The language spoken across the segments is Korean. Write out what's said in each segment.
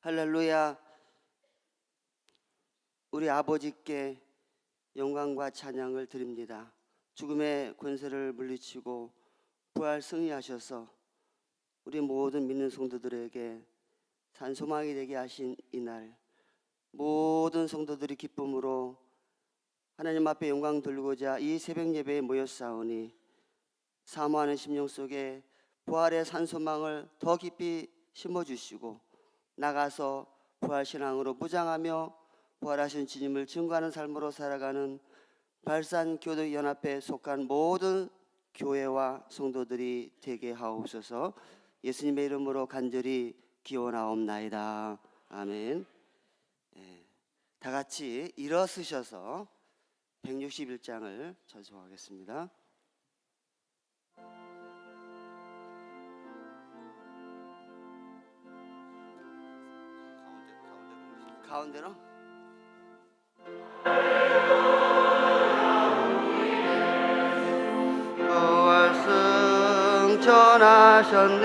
할렐루야. 우리 아버지께 영광과 찬양을 드립니다. 죽음의 권세를 물리치고 부활 승리하셔서 우리 모든 믿는 성도들에게 산소망이 되게 하신 이날, 모든 성도들이 기쁨으로 하나님 앞에 영광 돌리고자 이 새벽 예배에 모였사오니 사모하는 심령 속에 부활의 산소망을 더 깊이 심어주시고 나가서 부활신앙으로 무장하며 부활하신 주님을 증거하는 삶으로 살아가는 발산교도연합회에 속한 모든 교회와 성도들이 되게 하옵소서. 예수님의 이름으로 간절히 기원하옵나이다. 아멘. 다 같이 일어서셔서 161장을 전송하겠습니다. 가운데로 부활 승천하셨네.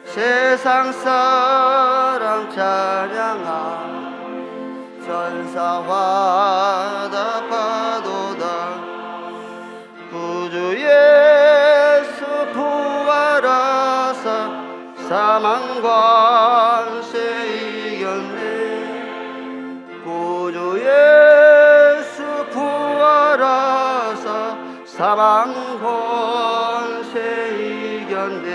세상 사람 찬양하 전사와 답하도다. 구주 예수 부활하사 사망 권세 이겼네. 구주 예수 부활하사 사망 권세 이겼네.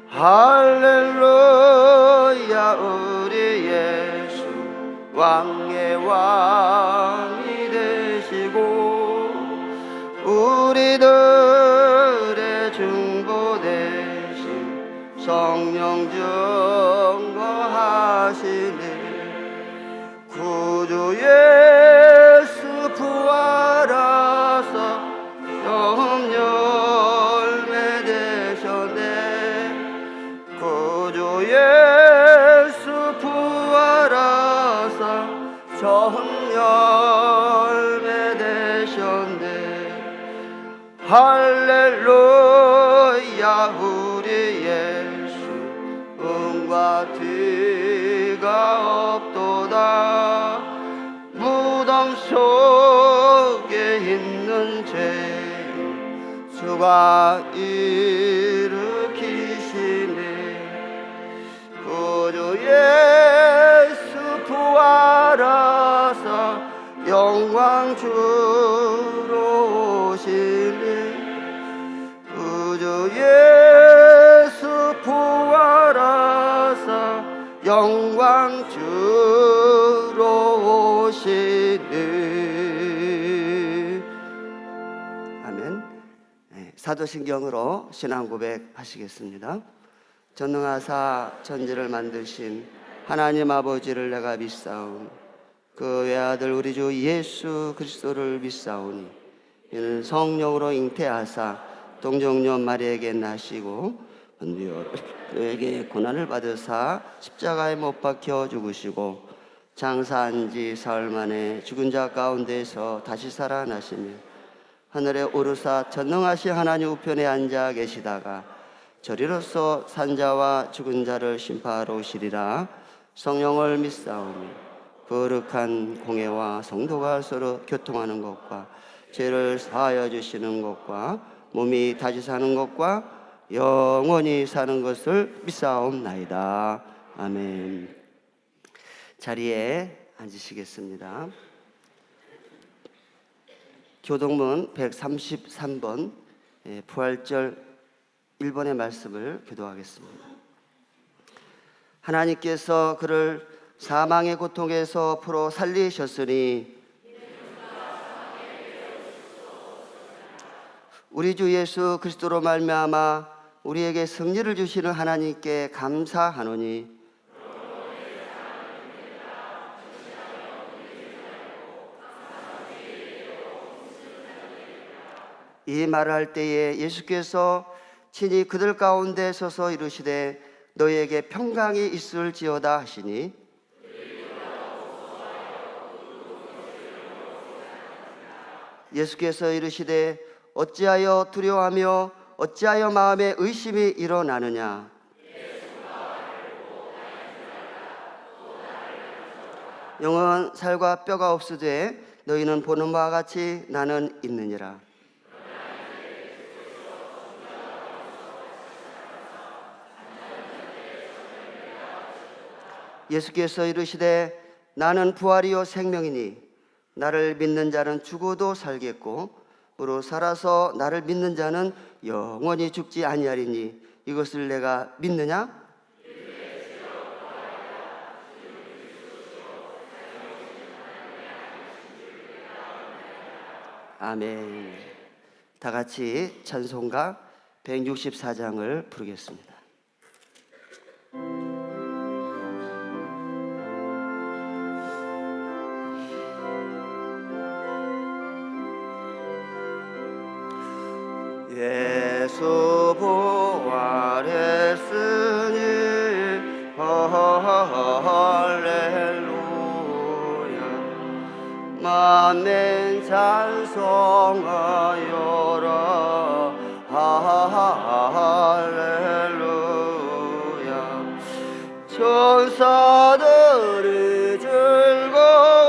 할렐루야. 우리 예수 왕의 왕이 되시고 우리들의 중보 되신 성령 증거하시네. 구주 예수 부활하사 처음 열매 되셨네. 구주 예수 부활하사 처음 열매 되셨네. 할렐루야. 우리 예수 음과 뒤가 없도다. 무덤 속에 있는 죄인 주가 일으키시네. 구주 예수 부활하사 영광 주로 오시네. 구주 예수 부활하사 영광 주로 오시네. 아멘. 사도신경으로 신앙 고백하시겠습니다. 전능하사 천지를 만드신 하나님 아버지를 내가 믿사오니 그 외아들 우리 주 예수 그리스도를 믿사오니 이는 성령으로 잉태하사 동정녀 마리아에게 나시고 그에게 고난을 받으사 십자가에 못 박혀 죽으시고 장사한 지 사흘 만에 죽은 자 가운데서 다시 살아나시며 하늘에 오르사 전능하신 하나님 우편에 앉아 계시다가 저리로서 산자와 죽은 자를 심판하러 오시리라. 성령을 믿사오니 거룩한 공회와 성도가 서로 교통하는 것과 죄를 사하여 주시는 것과 몸이 다시 사는 것과 영원히 사는 것을 믿사옵나이다. 아멘. 자리에 앉으시겠습니다. 교동문 133번 부활절 1번의 말씀을 교도하겠습니다. 하나님께서 그를 사망의 고통에서 풀어 살리셨으니 우리 주 예수 그리스도로 말미암아 우리에게 승리를 주시는 하나님께 감사하노니 이 말을 할 때에 예수께서 친히 그들 가운데 서서 이르시되 너희에게 평강이 있을지어다 하시니 예수께서 이르시되 어찌하여 두려워하며 어찌하여 마음에 의심이 일어나느냐. 영은 살과 뼈가 없으되 너희는 보는 바와 같이 나는 있느니라. 예수께서 이르시되 나는 부활이요 생명이니 나를 믿는 자는 죽어도 살겠고 무릇 살아서 나를 믿는 자는 영원히 죽지 아니하리니 이것을 내가 믿느냐? 아멘. 다 같이 찬송가 164장을 부르겠습니다. 예수 부활했으니 할렐루야. 만민 찬송하여라 할렐루야. 천사들이 즐거워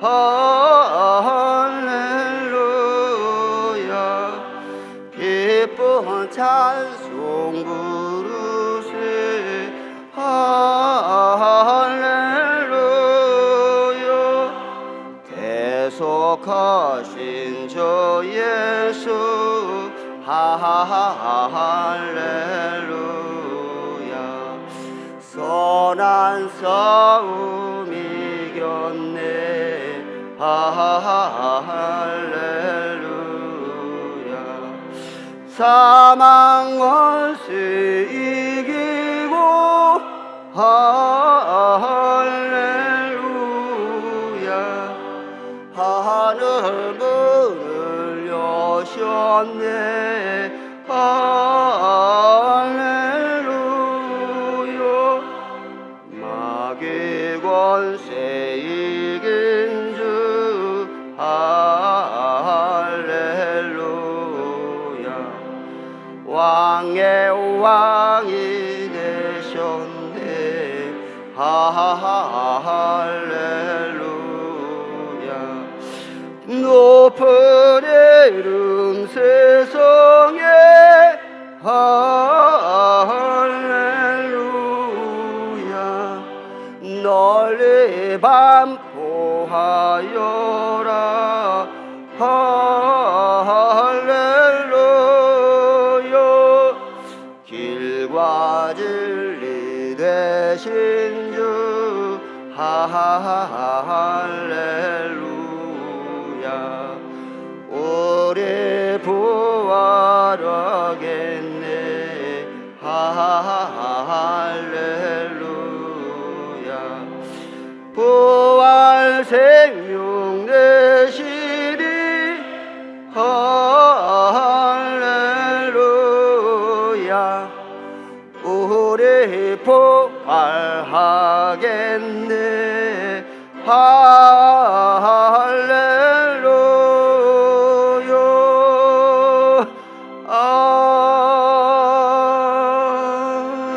할렐루야. 기쁜 찬송 부르시 할렐루야. 계속하신 저 예수 할렐루야. 선한 싸움 이겼네 할렐루야. 사망 권세 이기고 할렐루야. 하늘 문을 여셨네 할렐루야. 마귀 권세 이긴 주 할렐루야. 왕의 왕이 되셨네 할렐루야. 높은 이름 세상에 할렐루야. 널리 반포하여라 할렐루야. 길과 진리 되신 주 할렐루야. 우리 부활하겠네 할렐루야. 부활 생명 되시리 할렐루야. 우리 부활하겠네 할렐루야.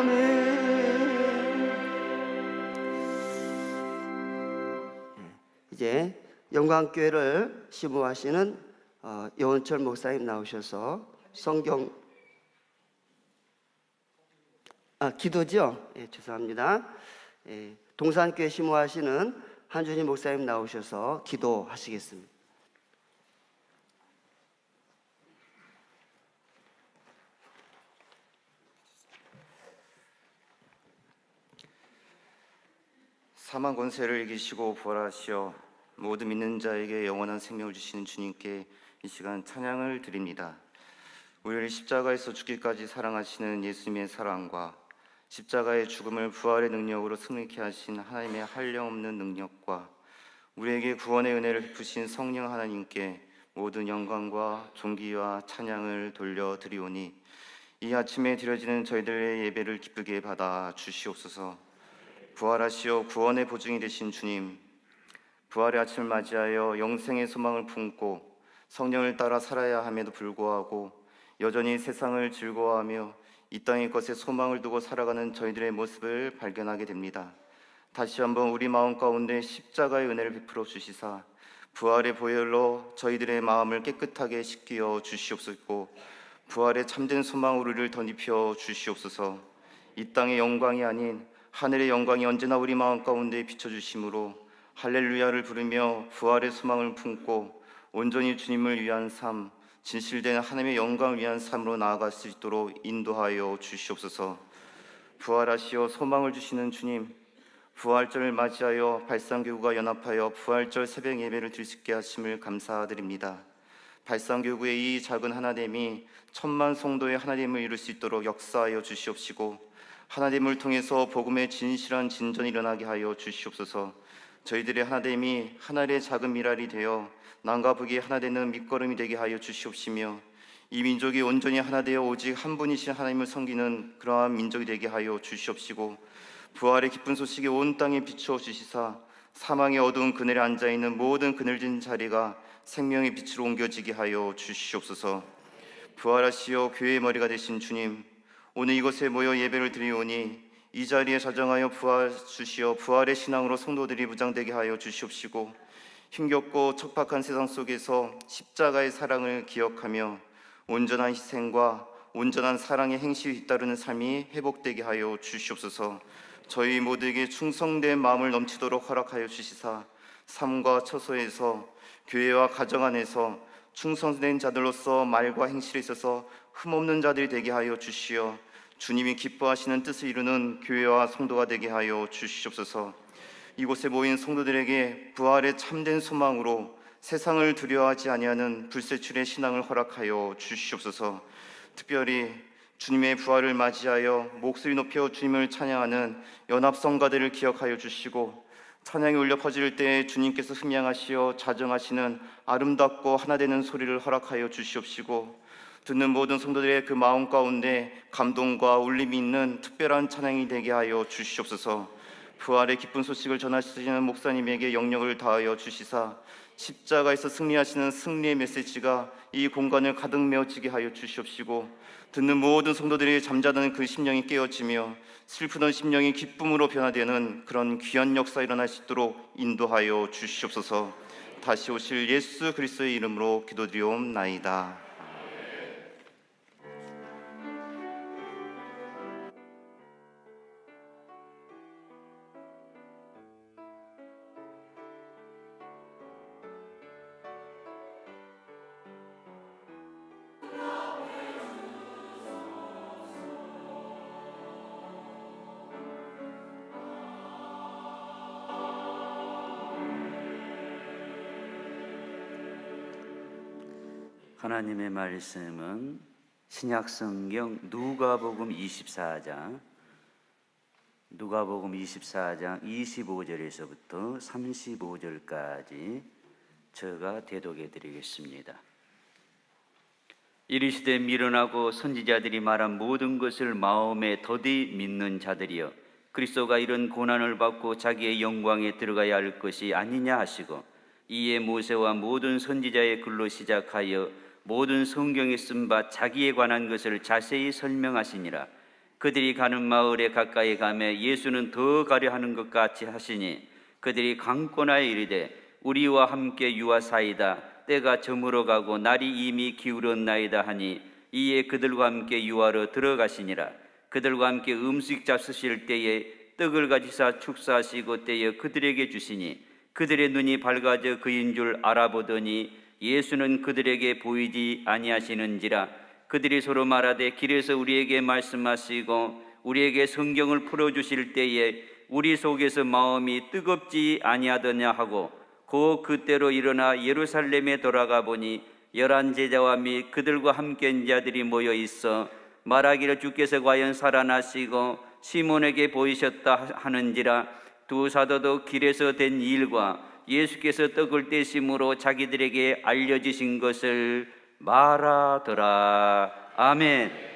아멘. 이제 영광교회를 심호하시는 여원철 목사님 나오셔서 성경 기도죠? 예, 죄송합니다. 예, 동산교회 심호하시는 한준희 목사님 나오셔서 기도하시겠습니다. 사망 권세를 이기시고 부활하시어 모두 믿는 자에게 영원한 생명을 주시는 주님께 이 시간 찬양을 드립니다. 우리를 십자가에서 죽기까지 사랑하시는 예수님의 사랑과 십자가의 죽음을 부활의 능력으로 승리케 하신 하나님의 한량없는 능력과 우리에게 구원의 은혜를 베푸신 성령 하나님께 모든 영광과 존귀와 찬양을 돌려드리오니 이 아침에 드려지는 저희들의 예배를 기쁘게 받아 주시옵소서. 부활하시어 구원의 보증이 되신 주님, 부활의 아침을 맞이하여 영생의 소망을 품고 성령을 따라 살아야 함에도 불구하고 여전히 세상을 즐거워하며 이 땅의 것에 소망을 두고 살아가는 저희들의 모습을 발견하게 됩니다. 다시 한번 우리 마음 가운데 십자가의 은혜를 베풀어 주시사 부활의 보혈로 저희들의 마음을 깨끗하게 씻겨 주시옵소서. 부활의 참된 소망으로 우리를 덧입혀 주시옵소서. 이 땅의 영광이 아닌 하늘의 영광이 언제나 우리 마음 가운데 비춰주심으로 할렐루야를 부르며 부활의 소망을 품고 온전히 주님을 위한 삶, 진실된 하나님의 영광을 위한 삶으로 나아갈 수 있도록 인도하여 주시옵소서. 부활하시어 소망을 주시는 주님, 부활절을 맞이하여 발상교구가 연합하여 부활절 새벽 예배를 드릴 수 있게 하심을 감사드립니다. 발상교구의 이 작은 하나됨이 천만 성도의 하나됨을 이룰 수 있도록 역사하여 주시옵시고 하나됨을 통해서 복음의 진실한 진전이 일어나게 하여 주시옵소서. 저희들의 하나됨이 하나의 작은 미랄이 되어 남과 북이 하나 되는 밑거름이 되게 하여 주시옵시며 이 민족이 온전히 하나 되어 오직 한 분이신 하나님을 섬기는 그러한 민족이 되게 하여 주시옵시고 부활의 기쁜 소식이 온 땅에 비추어 주시사 사망의 어두운 그늘에 앉아있는 모든 그늘진 자리가 생명의 빛으로 옮겨지게 하여 주시옵소서. 부활하시어 교회의 머리가 되신 주님, 오늘 이곳에 모여 예배를 드리오니 이 자리에 자정하여 부활 주시어 부활의 신앙으로 성도들이 무장되게 하여 주시옵시고 힘겹고 척박한 세상 속에서 십자가의 사랑을 기억하며 온전한 희생과 온전한 사랑의 행실이 뒤따르는 삶이 회복되게 하여 주시옵소서. 저희 모두에게 충성된 마음을 넘치도록 허락하여 주시사 삶과 처소에서 교회와 가정 안에서 충성된 자들로서 말과 행실에 있어서 흠없는 자들이 되게 하여 주시어 주님이 기뻐하시는 뜻을 이루는 교회와 성도가 되게 하여 주시옵소서. 이곳에 모인 성도들에게 부활의 참된 소망으로 세상을 두려워하지 아니하는 불세출의 신앙을 허락하여 주시옵소서. 특별히 주님의 부활을 맞이하여 목소리 높여 주님을 찬양하는 연합성가들을 기억하여 주시고 찬양이 울려 퍼질 때 주님께서 승량하시어 자정하시는 아름답고 하나 되는 소리를 허락하여 주시옵시고 듣는 모든 성도들의 그 마음 가운데 감동과 울림이 있는 특별한 찬양이 되게 하여 주시옵소서. 부활의 기쁜 소식을 전하시는 목사님에게 영역을 다하여 주시사 십자가에서 승리하시는 승리의 메시지가 이 공간을 가득 메워지게 하여 주시옵시고 듣는 모든 성도들이 잠자던 그 심령이 깨어지며 슬프던 심령이 기쁨으로 변화되는 그런 귀한 역사 일어날 수 있도록 인도하여 주시옵소서. 다시 오실 예수 그리스도의 이름으로 기도드리옵나이다. 하나님의 말씀은 신약성경 누가복음 24장 25절에서부터 35절까지 제가 대독해 드리겠습니다. 이르시되 미련하고 선지자들이 말한 모든 것을 마음에 더디 믿는 자들이여 그리스도가 이런 고난을 받고 자기의 영광에 들어가야 할 것이 아니냐 하시고 이에 모세와 모든 선지자의 글로 시작하여 모든 성경에 쓴 바 자기에 관한 것을 자세히 설명하시니라. 그들이 가는 마을에 가까이 가매 예수는 더 가려 하는 것 같이 하시니 그들이 강권하여 이르되 우리와 함께 유하사이다. 때가 저물어 가고 날이 이미 기울었나이다 하니 이에 그들과 함께 유하러 들어가시니라. 그들과 함께 음식 잡수실 때에 떡을 가지사 축사하시고 떼어 그들에게 주시니 그들의 눈이 밝아져 그인 줄 알아보더니 예수는 그들에게 보이지 아니하시는지라. 그들이 서로 말하되 길에서 우리에게 말씀하시고 우리에게 성경을 풀어주실 때에 우리 속에서 마음이 뜨겁지 아니하더냐 하고 곧 그때로 일어나 예루살렘에 돌아가 보니 11 제자와 및 그들과 함께 한 자들이 모여 있어 말하기를 주께서 과연 살아나시고 시몬에게 보이셨다 하는지라. 두 사도도 길에서 된 일과 예수께서 떡을 떼심으로 자기들에게 알려주신 것을 말하더라. 아멘.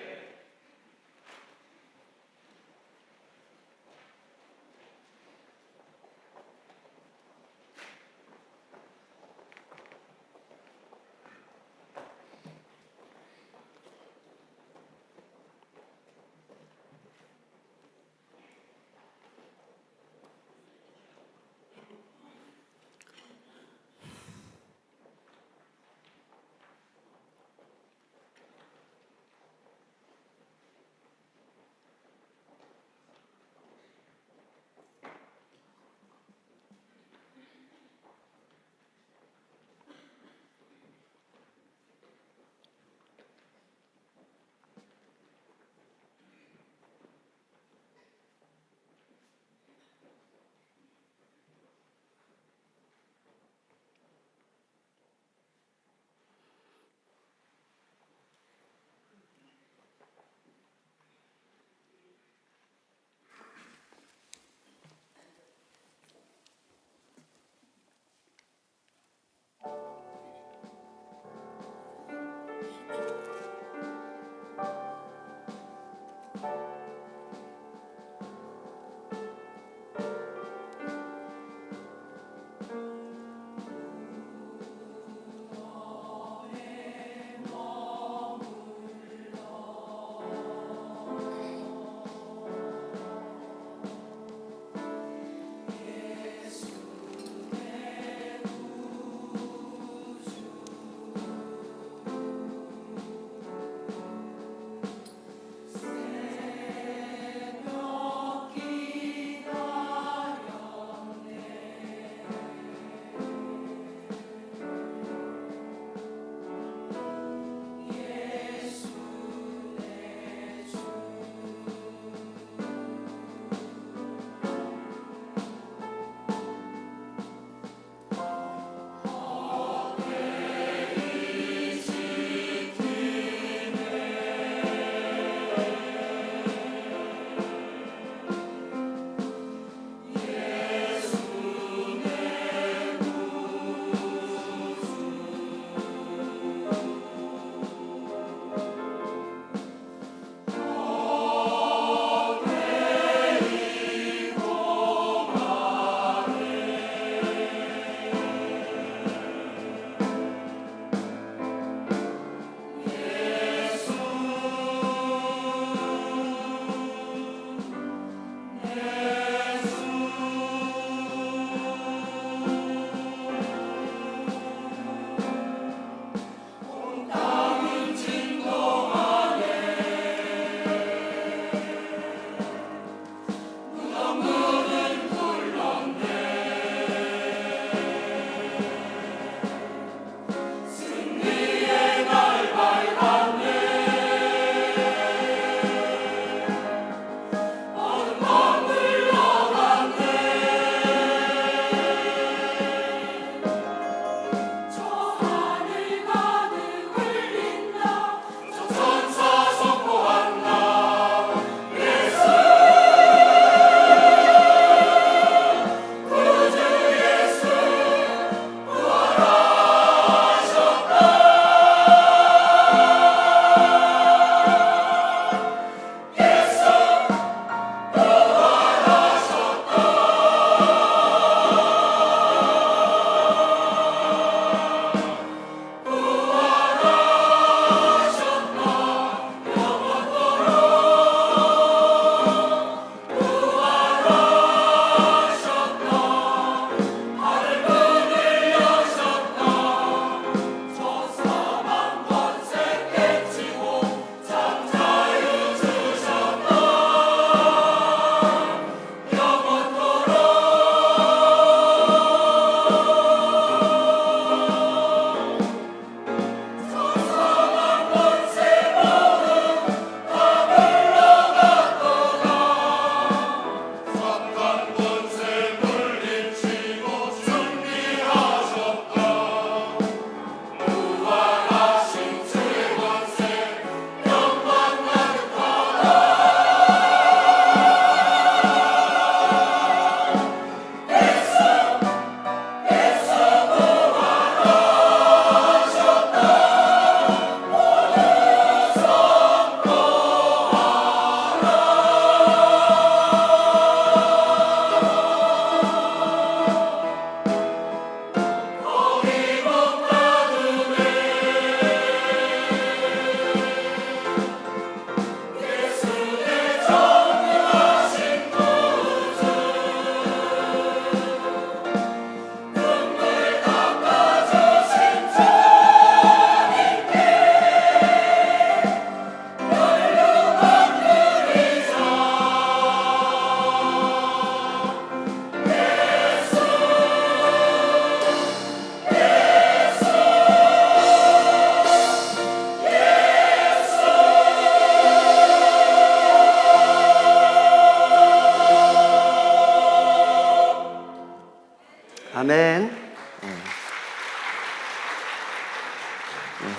아멘.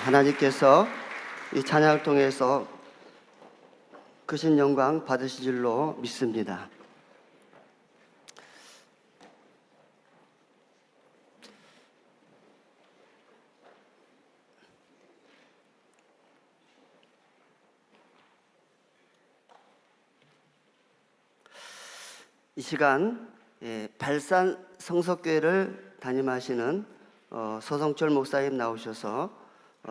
하나님께서 이 찬양을 통해서 크신 영광 받으실 줄로 믿습니다. 이 시간 발산 성석교회를 담임하시는 서성철 목사님 나오셔서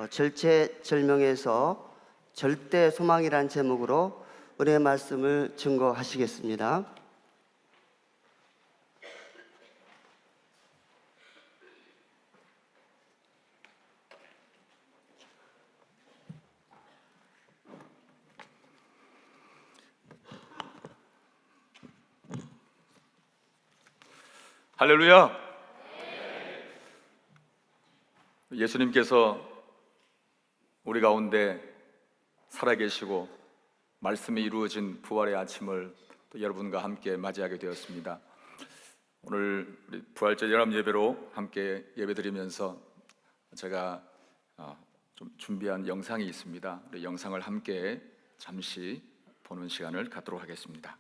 절체절명에서 절대 소망이란 제목으로 은혜 말씀을 증거하시겠습니다. 할렐루야! 예수님께서 우리 가운데 살아계시고 말씀이 이루어진 부활의 아침을 또 여러분과 함께 맞이하게 되었습니다. 오늘 우리 부활절 연합 예배로 함께 예배드리면서 제가 좀 준비한 영상이 있습니다. 우리 영상을 함께 잠시 보는 시간을 갖도록 하겠습니다.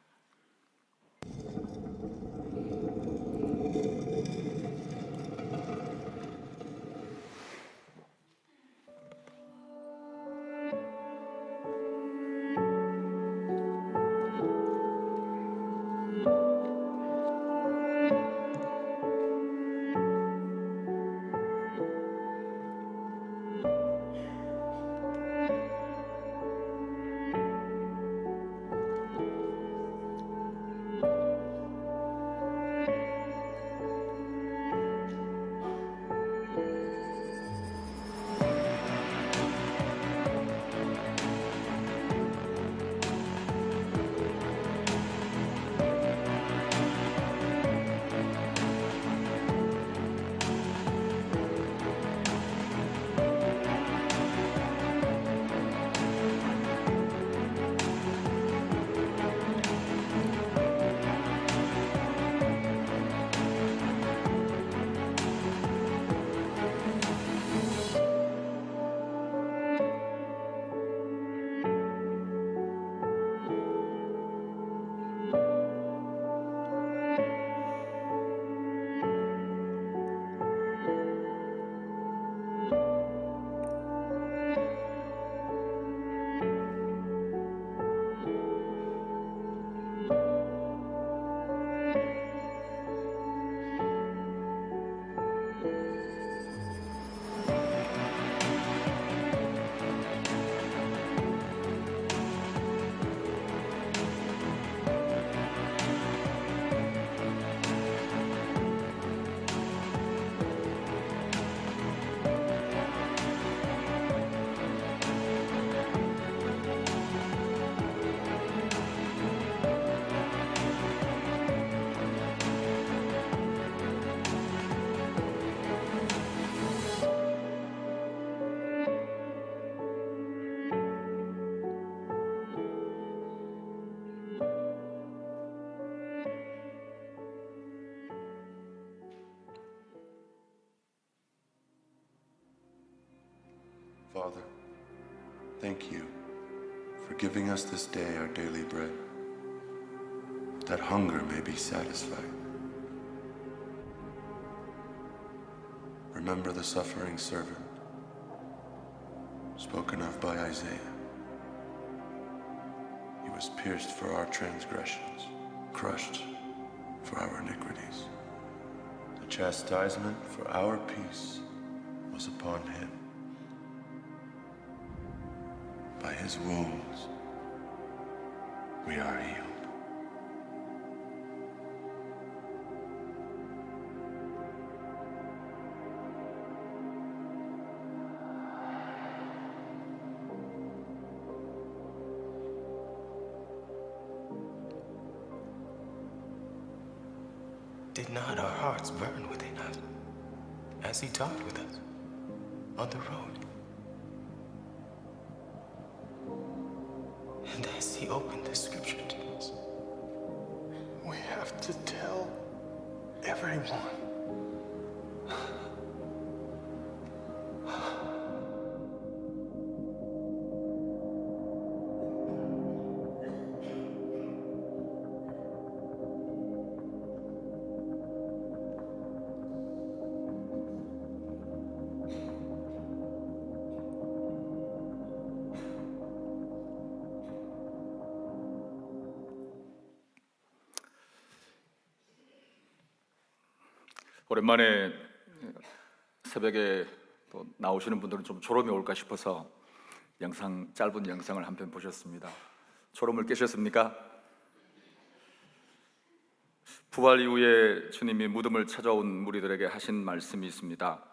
Father, thank you for giving us this day our daily bread, that hunger may be satisfied. Remember the suffering servant spoken of by Isaiah. He was pierced for our transgressions, crushed for our iniquities. The chastisement for our peace was upon him. By his wounds, we are healed. Did not our hearts burn within us as he talked with us on the road? And as he opened the scripture to us, we have to tell everyone 오랜만에 새벽에 또 나오시는 분들은 좀 졸음이 올까 싶어서 짧은 영상을 한 편 보셨습니다. 졸음을 깨셨습니까? 부활 이후에 주님이 무덤을 찾아온 무리들에게 하신 말씀이 있습니다.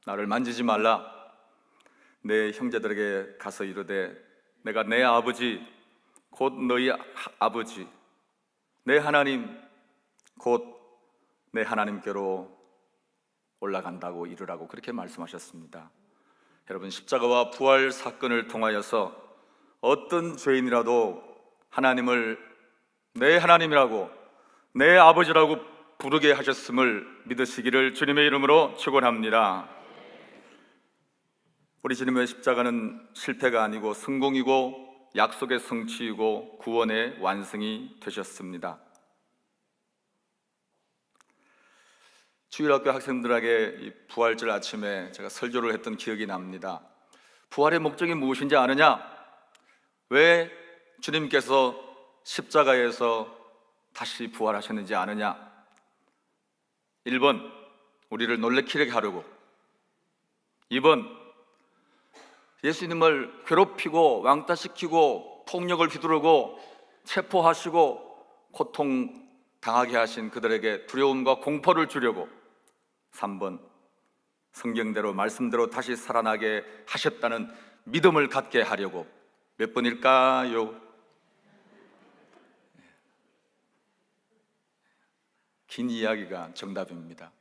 나를 만지지 말라. 내 형제들에게 가서 이르되 내가 내 아버지 곧 너희 아버지 내 하나님 곧 내 하나님께로 올라간다고 이르라고 그렇게 말씀하셨습니다. 여러분, 십자가와 부활 사건을 통하여서 어떤 죄인이라도 하나님을 내 하나님이라고 내 아버지라고 부르게 하셨음을 믿으시기를 주님의 이름으로 축원합니다. 우리 주님의 십자가는 실패가 아니고 성공이고 약속의 성취이고 구원의 완성이 되셨습니다. 주일학교 학생들에게 이 부활절 아침에 제가 설교를 했던 기억이 납니다. 부활의 목적이 무엇인지 아느냐? 왜 주님께서 십자가에서 다시 부활하셨는지 아느냐? 1번, 우리를 놀래키게 하려고. 2번, 예수님을 괴롭히고 왕따시키고 폭력을 휘두르고 체포하시고 고통당하게 하신 그들에게 두려움과 공포를 주려고. 3번, 성경대로 말씀대로 다시 살아나게 하셨다는 믿음을 갖게 하려고. 몇 번일까요? 긴 이야기가 정답입니다.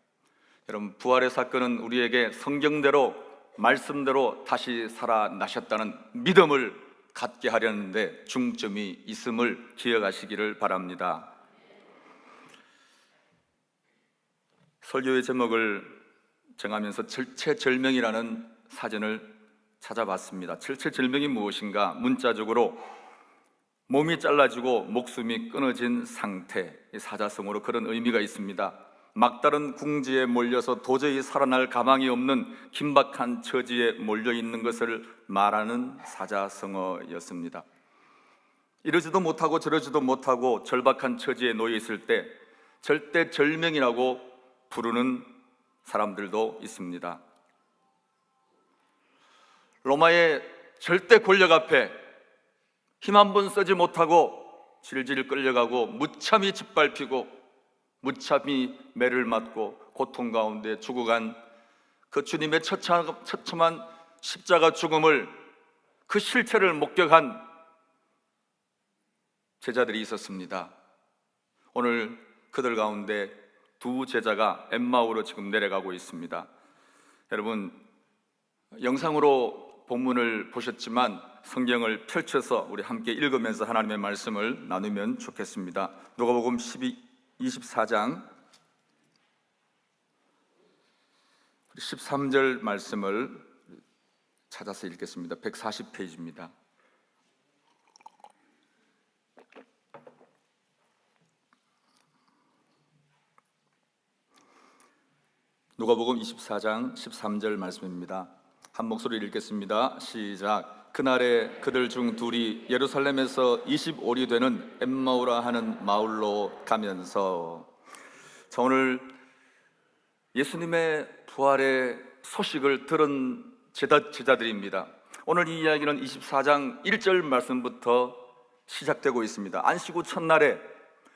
여러분, 부활의 사건은 우리에게 성경대로 말씀대로 다시 살아나셨다는 믿음을 갖게 하려는데 중점이 있음을 기억하시기를 바랍니다. 설교의 제목을 정하면서 절체절명이라는 사전을 찾아봤습니다. 절체절명이 무엇인가? 문자적으로 몸이 잘라지고 목숨이 끊어진 상태, 사자성어로 그런 의미가 있습니다. 막다른 궁지에 몰려서 도저히 살아날 가망이 없는 긴박한 처지에 몰려있는 것을 말하는 사자성어였습니다. 이러지도 못하고 저러지도 못하고 절박한 처지에 놓여 있을 때 절대절명이라고 부르는 사람들도 있습니다. 로마의 절대 권력 앞에 힘 한 번 쓰지 못하고 질질 끌려가고 무참히 짓밟히고 무참히 매를 맞고 고통 가운데 죽어간 그 주님의 처참한 십자가 죽음을, 그 실체를 목격한 제자들이 있었습니다. 오늘 그들 가운데 두 제자가 엠마오로 지금 내려가고 있습니다. 여러분, 영상으로 본문을 보셨지만 성경을 펼쳐서 우리 함께 읽으면서 하나님의 말씀을 나누면 좋겠습니다. 누가복음 24장 13절 말씀을 찾아서 읽겠습니다. 140페이지입니다. 누가복음 24장 13절 말씀입니다. 한 목소리로 읽겠습니다. 시작. 그날에 그들 중 둘이 예루살렘에서 25리 되는 엠마오라 하는 마을로 가면서, 자, 오늘 예수님의 부활의 소식을 들은 제자들입니다. 오늘 이 이야기는 24장 1절 말씀부터 시작되고 있습니다. 안식 후 첫날에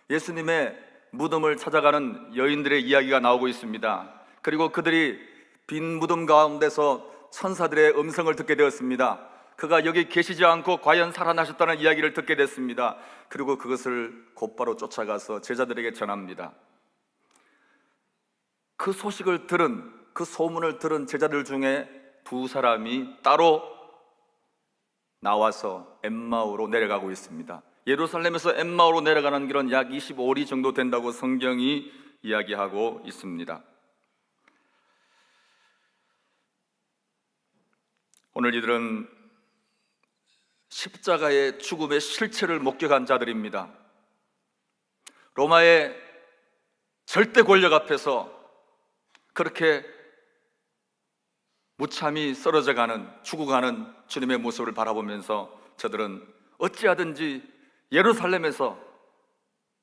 예수님의 무덤을 찾아가는 여인들의 이야기가 나오고 있습니다. 그리고 그들이 빈 무덤 가운데서 천사들의 음성을 듣게 되었습니다. 그가 여기 계시지 않고 과연 살아나셨다는 이야기를 듣게 됐습니다. 그리고 그것을 곧바로 쫓아가서 제자들에게 전합니다. 그 소식을 들은, 그 소문을 들은 제자들 중에 두 사람이 따로 나와서 엠마오로 내려가고 있습니다. 예루살렘에서 엠마오로 내려가는 길은 약 25리 정도 된다고 성경이 이야기하고 있습니다. 오늘 이들은 십자가의 죽음의 실체를 목격한 자들입니다. 로마의 절대 권력 앞에서 그렇게 무참히 쓰러져가는, 죽어가는 주님의 모습을 바라보면서 저들은 어찌하든지 예루살렘에서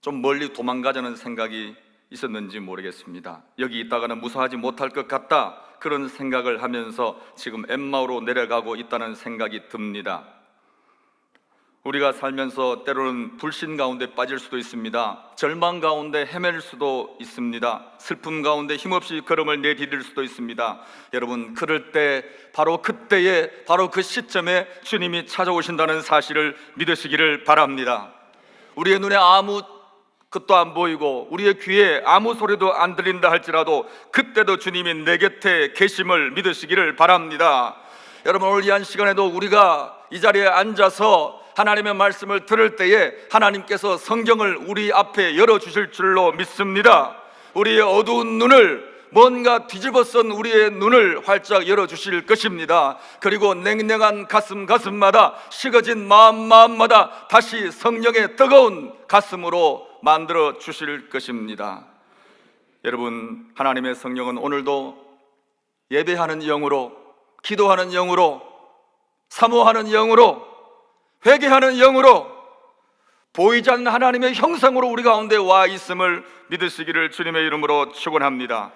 좀 멀리 도망가자는 생각이 있었는지 모르겠습니다. 여기 있다가는 무사하지 못할 것 같다, 그런 생각을 하면서 지금 엠마오로 내려가고 있다는 생각이 듭니다. 우리가 살면서 때로는 불신 가운데 빠질 수도 있습니다. 절망 가운데 헤맬 수도 있습니다. 슬픔 가운데 힘없이 걸음을 내디딜 수도 있습니다. 여러분, 그럴 때 바로 그때에, 바로 그 시점에 주님이 찾아오신다는 사실을 믿으시기를 바랍니다. 우리의 눈에 아무 것도 안 보이고 우리의 귀에 아무 소리도 안 들린다 할지라도 그때도 주님이 내 곁에 계심을 믿으시기를 바랍니다. 여러분, 오늘 이 한 시간에도 우리가 이 자리에 앉아서 하나님의 말씀을 들을 때에 하나님께서 성경을 우리 앞에 열어주실 줄로 믿습니다. 우리의 어두운 눈을, 뭔가 뒤집어 쓴 우리의 눈을 활짝 열어주실 것입니다. 그리고 냉랭한 가슴마다, 식어진 마음마다 다시 성령의 뜨거운 가슴으로 만들어 주실 것입니다. 여러분, 하나님의 성령은 오늘도 예배하는 영으로, 기도하는 영으로, 사모하는 영으로, 회개하는 영으로, 보이지 않는 하나님의 형상으로 우리 가운데 와 있음을 믿으시기를 주님의 이름으로 축원합니다.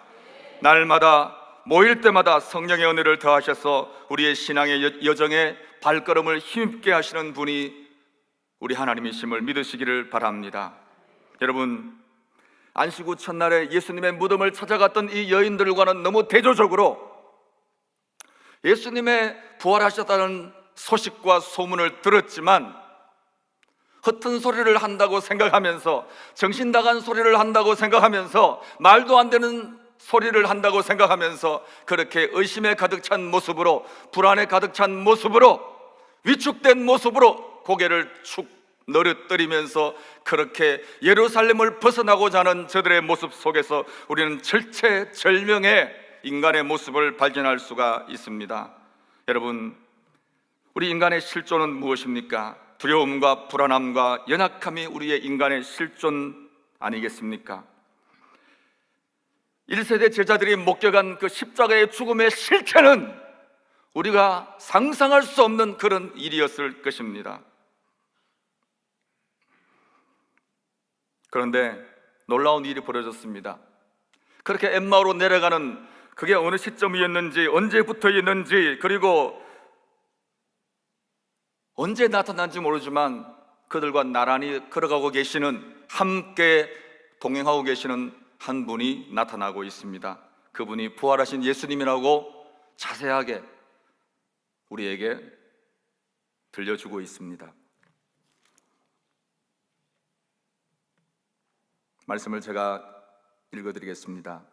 날마다 모일 때마다 성령의 은혜를 더하셔서 우리의 신앙의 여정에 발걸음을 힘있게 하시는 분이 우리 하나님이심을 믿으시기를 바랍니다. 여러분, 안식 후 첫날에 예수님의 무덤을 찾아갔던 이 여인들과는 너무 대조적으로 예수님의 부활하셨다는 소식과 소문을 들었지만 허튼 소리를 한다고 생각하면서, 정신 나간 소리를 한다고 생각하면서, 말도 안 되는 소리를 한다고 생각하면서 그렇게 의심에 가득 찬 모습으로, 불안에 가득 찬 모습으로, 위축된 모습으로 고개를 축 너릇거리면서 그렇게 예루살렘을 벗어나고자 하는 저들의 모습 속에서 우리는 절체절명의 인간의 모습을 발견할 수가 있습니다. 여러분, 우리 인간의 실존은 무엇입니까? 두려움과 불안함과 연약함이 우리의 인간의 실존 아니겠습니까? 1세대 제자들이 목격한 그 십자가의 죽음의 실체는 우리가 상상할 수 없는 그런 일이었을 것입니다. 그런데 놀라운 일이 벌어졌습니다. 그렇게 엠마오로 내려가는 그게 어느 시점이었는지, 언제부터였는지, 그리고 언제 나타난지 모르지만 그들과 나란히 걸어가고 계시는, 함께 동행하고 계시는 한 분이 나타나고 있습니다. 그분이 부활하신 예수님이라고 자세하게 우리에게 들려주고 있습니다. 말씀을 제가 읽어드리겠습니다.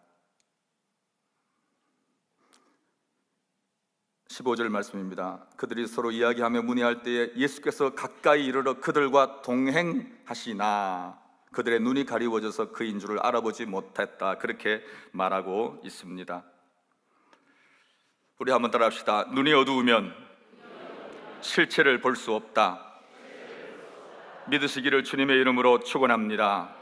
15절 말씀입니다. 그들이 서로 이야기하며 문의할 때에 예수께서 가까이 이르러 그들과 동행하시나 그들의 눈이 가리워져서 그인 줄을 알아보지 못했다, 그렇게 말하고 있습니다. 우리 한번 따라합시다. 눈이 어두우면 실체를 볼 수 없다. 믿으시기를 주님의 이름으로 축원합니다.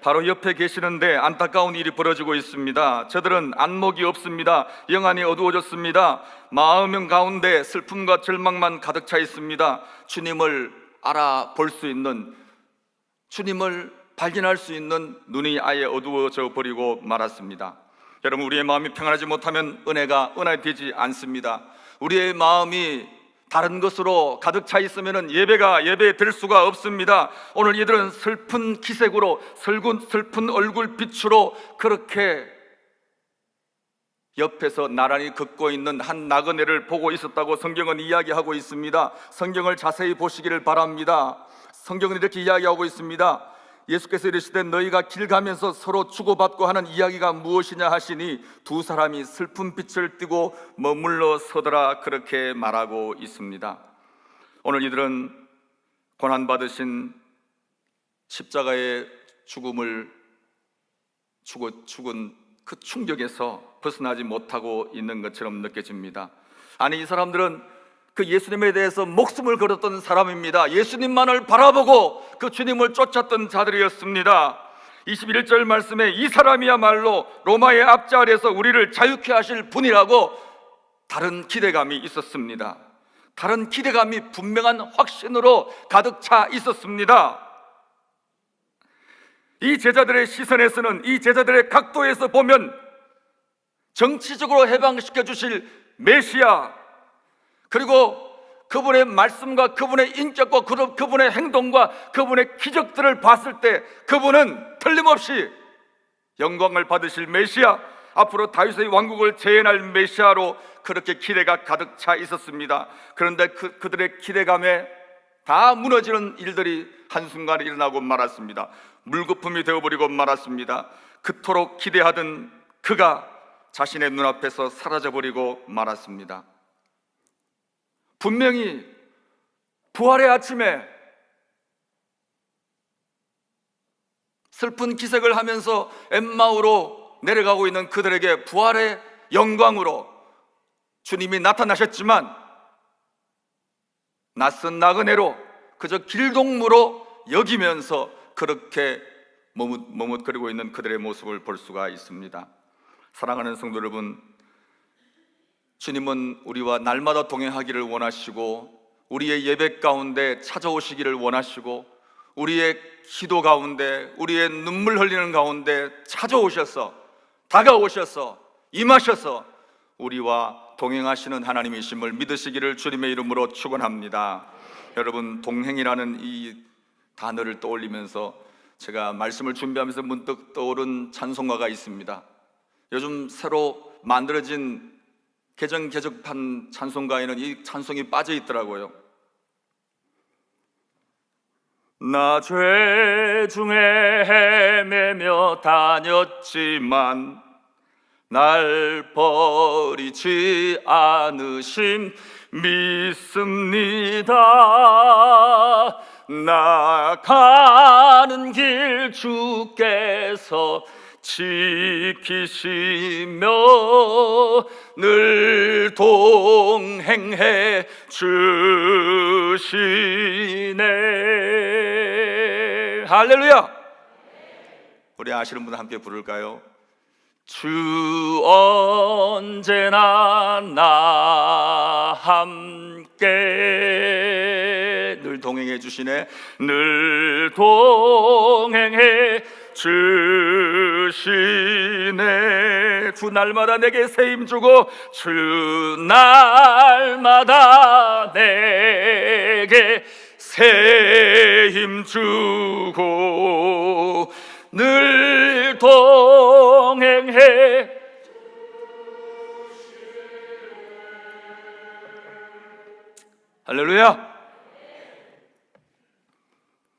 바로 옆에 계시는데 안타까운 일이 벌어지고 있습니다. 저들은 안목이 없습니다. 영안이 어두워졌습니다. 마음 가운데 슬픔과 절망만 가득 차 있습니다. 주님을 알아볼 수 있는, 주님을 발견할 수 있는 눈이 아예 어두워져 버리고 말았습니다. 여러분, 우리의 마음이 평안하지 못하면 은혜가 은혜되지 않습니다. 우리의 마음이 다른 것으로 가득 차 있으면 예배가 예배될 수가 없습니다. 오늘 이들은 슬픈 기색으로, 슬픈 얼굴 빛으로 그렇게 옆에서 나란히 걷고 있는 한 나그네를 보고 있었다고 성경은 이야기하고 있습니다. 성경을 자세히 보시기를 바랍니다. 성경은 이렇게 이야기하고 있습니다. 예수께서 이르시되 너희가 길 가면서 서로 주고받고 하는 이야기가 무엇이냐 하시니 두 사람이 슬픈 빛을 띠고 머물러 서더라, 그렇게 말하고 있습니다. 오늘 이들은 고난받으신 십자가의 죽은 그 충격에서 벗어나지 못하고 있는 것처럼 느껴집니다. 아니, 이 사람들은 그 예수님에 대해서 목숨을 걸었던 사람입니다. 예수님만을 바라보고 그 주님을 쫓았던 자들이었습니다. 21절 말씀에 이 사람이야말로 로마의 앞자리에서 우리를 자유케 하실 분이라고 다른 기대감이 있었습니다. 다른 기대감이 분명한 확신으로 가득 차 있었습니다. 이 제자들의 시선에서는, 이 제자들의 각도에서 보면 정치적으로 해방시켜 주실 메시아, 그리고 그분의 말씀과 그분의 인격과 그분의 행동과 그분의 기적들을 봤을 때 그분은 틀림없이 영광을 받으실 메시아, 앞으로 다윗의 왕국을 재현할 메시아로 그렇게 기대가 가득 차 있었습니다. 그런데 그들의 기대감에 다 무너지는 일들이 한순간에 일어나고 말았습니다. 물거품이 되어버리고 말았습니다. 그토록 기대하던 그가 자신의 눈앞에서 사라져버리고 말았습니다. 분명히 부활의 아침에 슬픈 기색을 하면서 엠마오로 내려가고 있는 그들에게 부활의 영광으로 주님이 나타나셨지만 낯선 나그네로 그저 길동무로 여기면서 그렇게 머뭇거리고 있는 그들의 모습을 볼 수가 있습니다. 사랑하는 성도 여러분, 주님은 우리와 날마다 동행하기를 원하시고 우리의 예배 가운데 찾아오시기를 원하시고 우리의 기도 가운데, 우리의 눈물 흘리는 가운데 찾아오셔서, 다가오셔서, 임하셔서 우리와 동행하시는 하나님이심을 믿으시기를 주님의 이름으로 축원합니다. 여러분, 동행이라는 이 단어를 떠올리면서 제가 말씀을 준비하면서 문득 떠오른 찬송가가 있습니다. 요즘 새로 만들어진 개정판 찬송가에는 이 찬송이 빠져 있더라고요. 나 죄 중에 헤매며 다녔지만 날 버리지 않으심 믿습니다. 나 가는 길 주께서 지키시며 늘 동행해 주시네. 할렐루야. 우리 아시는 분 함께 부를까요? 주 언제나 나 함께 늘 동행해 주시네. 늘 동행해 주시네. 주 날마다 내게 새 힘 주고 주 날마다 내게 새 힘 주고 늘 동행해. 할렐루야.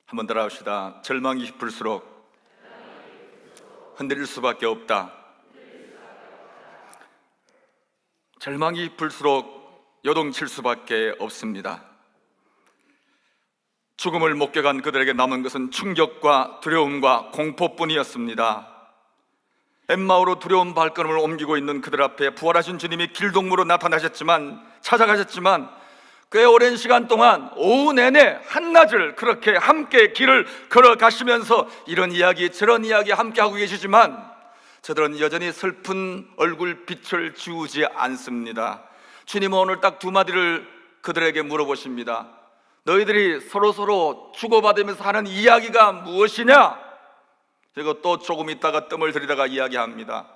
한번 따라합시다. 절망이 깊을수록 흔들릴 수밖에 없다. 절망이 깊을수록 요동칠 수밖에 없습니다. 죽음을 목격한 그들에게 남은 것은 충격과 두려움과 공포뿐이었습니다. 엠마오로 두려운 발걸음을 옮기고 있는 그들 앞에 부활하신 주님이 길동무로 나타나셨지만, 찾아가셨지만 꽤 오랜 시간 동안 오후 내내 한낮을 그렇게 함께 길을 걸어가시면서 이런 이야기 저런 이야기 함께 하고 계시지만 저들은 여전히 슬픈 얼굴 빛을 지우지 않습니다. 주님은 오늘 딱 두 마디를 그들에게 물어보십니다. 너희들이 서로 주고받으면서 하는 이야기가 무엇이냐? 그리고 또 조금 있다가 뜸을 들이다가 이야기합니다.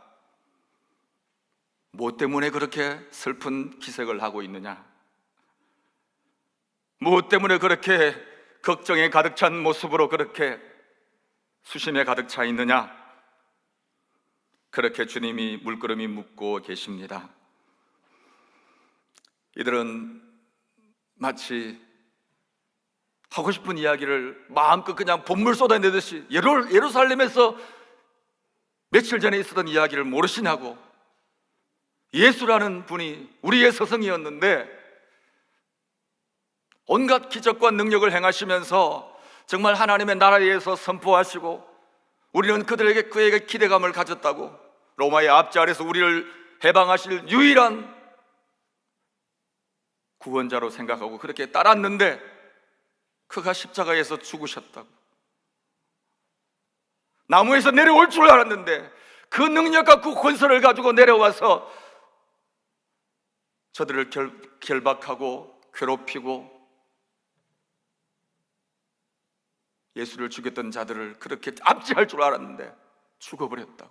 뭐 때문에 그렇게 슬픈 기색을 하고 있느냐? 무엇 때문에 그렇게 걱정에 가득 찬 모습으로 그렇게 수심에 가득 차 있느냐? 그렇게 주님이 물끄러미 묻고 계십니다. 이들은 마치 하고 싶은 이야기를 마음껏 그냥 본물 쏟아내듯이 예루살렘에서 며칠 전에 있었던 이야기를 모르시냐고. 예수라는 분이 우리의 스승이었는데 온갖 기적과 능력을 행하시면서 정말 하나님의 나라에 대해서 선포하시고 우리는 그에게 기대감을 가졌다고, 로마의 압제 아래서 우리를 해방하실 유일한 구원자로 생각하고 그렇게 따랐는데 그가 십자가에서 죽으셨다고, 나무에서 내려올 줄 알았는데 그 능력과 그 권세를 가지고 내려와서 저들을 결박하고 괴롭히고 예수를 죽였던 자들을 그렇게 압제할 줄 알았는데 죽어버렸다고.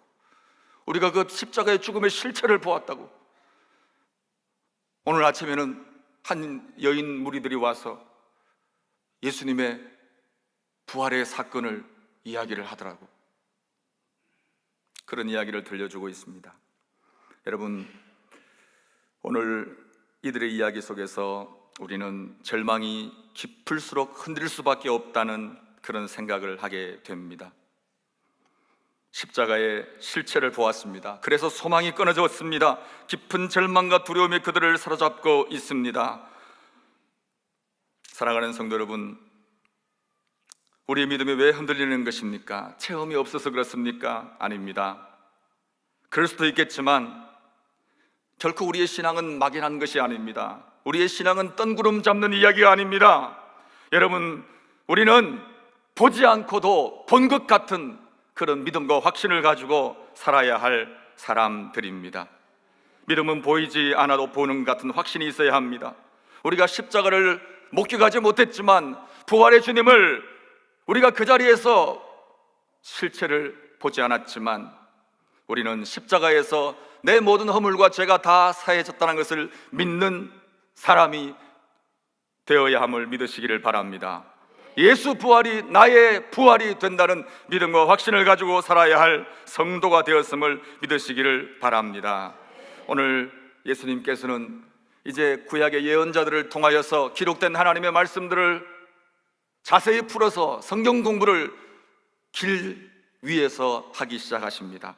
우리가 그 십자가의 죽음의 실체를 보았다고. 오늘 아침에는 한 여인 무리들이 와서 예수님의 부활의 사건을 이야기를 하더라고. 그런 이야기를 들려주고 있습니다. 여러분, 오늘 이들의 이야기 속에서 우리는 절망이 깊을수록 흔들릴 수밖에 없다는 그런 생각을 하게 됩니다. 십자가의 실체를 보았습니다. 그래서 소망이 끊어졌습니다. 깊은 절망과 두려움이 그들을 사로잡고 있습니다. 사랑하는 성도 여러분, 우리의 믿음이 왜 흔들리는 것입니까? 체험이 없어서 그렇습니까? 아닙니다. 그럴 수도 있겠지만 결코 우리의 신앙은 막연한 것이 아닙니다. 우리의 신앙은 뜬구름 잡는 이야기가 아닙니다. 여러분, 우리는 보지 않고도 본 것 같은 그런 믿음과 확신을 가지고 살아야 할 사람들입니다. 믿음은 보이지 않아도 보는 것 같은 확신이 있어야 합니다. 우리가 십자가를 목격하지 못했지만 부활의 주님을 우리가 그 자리에서 실체를 보지 않았지만 우리는 십자가에서 내 모든 허물과 죄가 다 사해졌다는 것을 믿는 사람이 되어야 함을 믿으시기를 바랍니다. 예수 부활이 나의 부활이 된다는 믿음과 확신을 가지고 살아야 할 성도가 되었음을 믿으시기를 바랍니다. 오늘 예수님께서는 이제 구약의 예언자들을 통하여서 기록된 하나님의 말씀들을 자세히 풀어서 성경 공부를 길 위에서 하기 시작하십니다.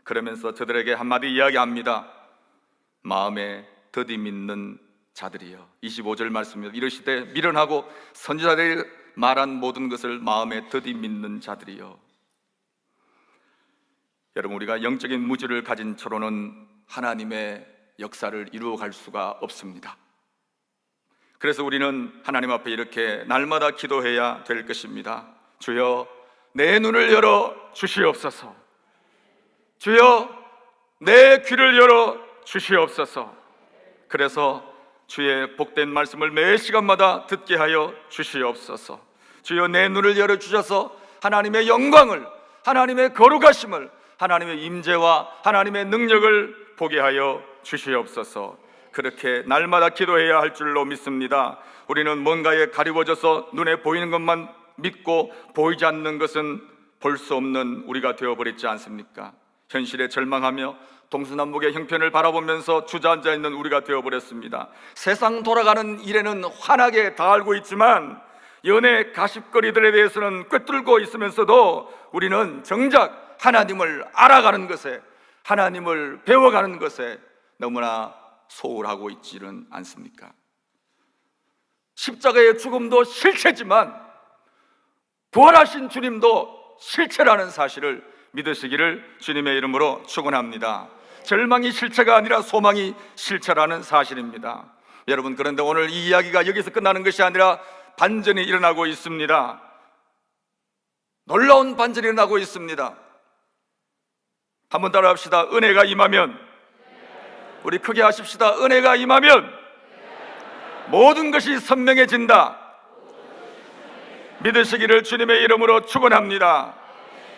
그러면서 저들에게 한마디 이야기합니다. 마음에 더디 믿는 자들이여. 25절 말씀입니다. 이르시되 미련하고 선지자들이 말한 모든 것을 마음에 더디 믿는 자들이여. 여러분, 우리가 영적인 무지를 가진 채로는 하나님의 역사를 이루어갈 수가 없습니다. 그래서 우리는 하나님 앞에 이렇게 날마다 기도해야 될 것입니다. 주여, 내 눈을 열어 주시옵소서. 주여, 내 귀를 열어 주시옵소서. 그래서 주의 복된 말씀을 매 시간마다 듣게 하여 주시옵소서. 주여, 내 눈을 열어 주셔서 하나님의 영광을, 하나님의 거룩하심을, 하나님의 임재와 하나님의 능력을 보게 하여 주시옵소서. 그렇게 날마다 기도해야 할 줄로 믿습니다. 우리는 뭔가에 가리워져서 눈에 보이는 것만 믿고 보이지 않는 것은 볼 수 없는 우리가 되어버렸지 않습니까? 현실에 절망하며 동서남북의 형편을 바라보면서 주저앉아 있는 우리가 되어버렸습니다. 세상 돌아가는 일에는 환하게 다 알고 있지만 연애 가십거리들에 대해서는 꿰뚫고 있으면서도 우리는 정작 하나님을 알아가는 것에, 하나님을 배워가는 것에 너무나 소홀하고 있지는 않습니까? 십자가의 죽음도 실체지만 부활하신 주님도 실체라는 사실을 믿으시기를 주님의 이름으로 축원합니다. 절망이 실체가 아니라 소망이 실체라는 사실입니다. 여러분, 그런데 오늘 이 이야기가 여기서 끝나는 것이 아니라 반전이 일어나고 있습니다. 놀라운 반전이 일어나고 있습니다. 한번 따라 합시다. 은혜가 임하면, 우리 크게 하십시다. 은혜가 임하면 모든 것이 선명해진다. 믿으시기를 주님의 이름으로 축원합니다.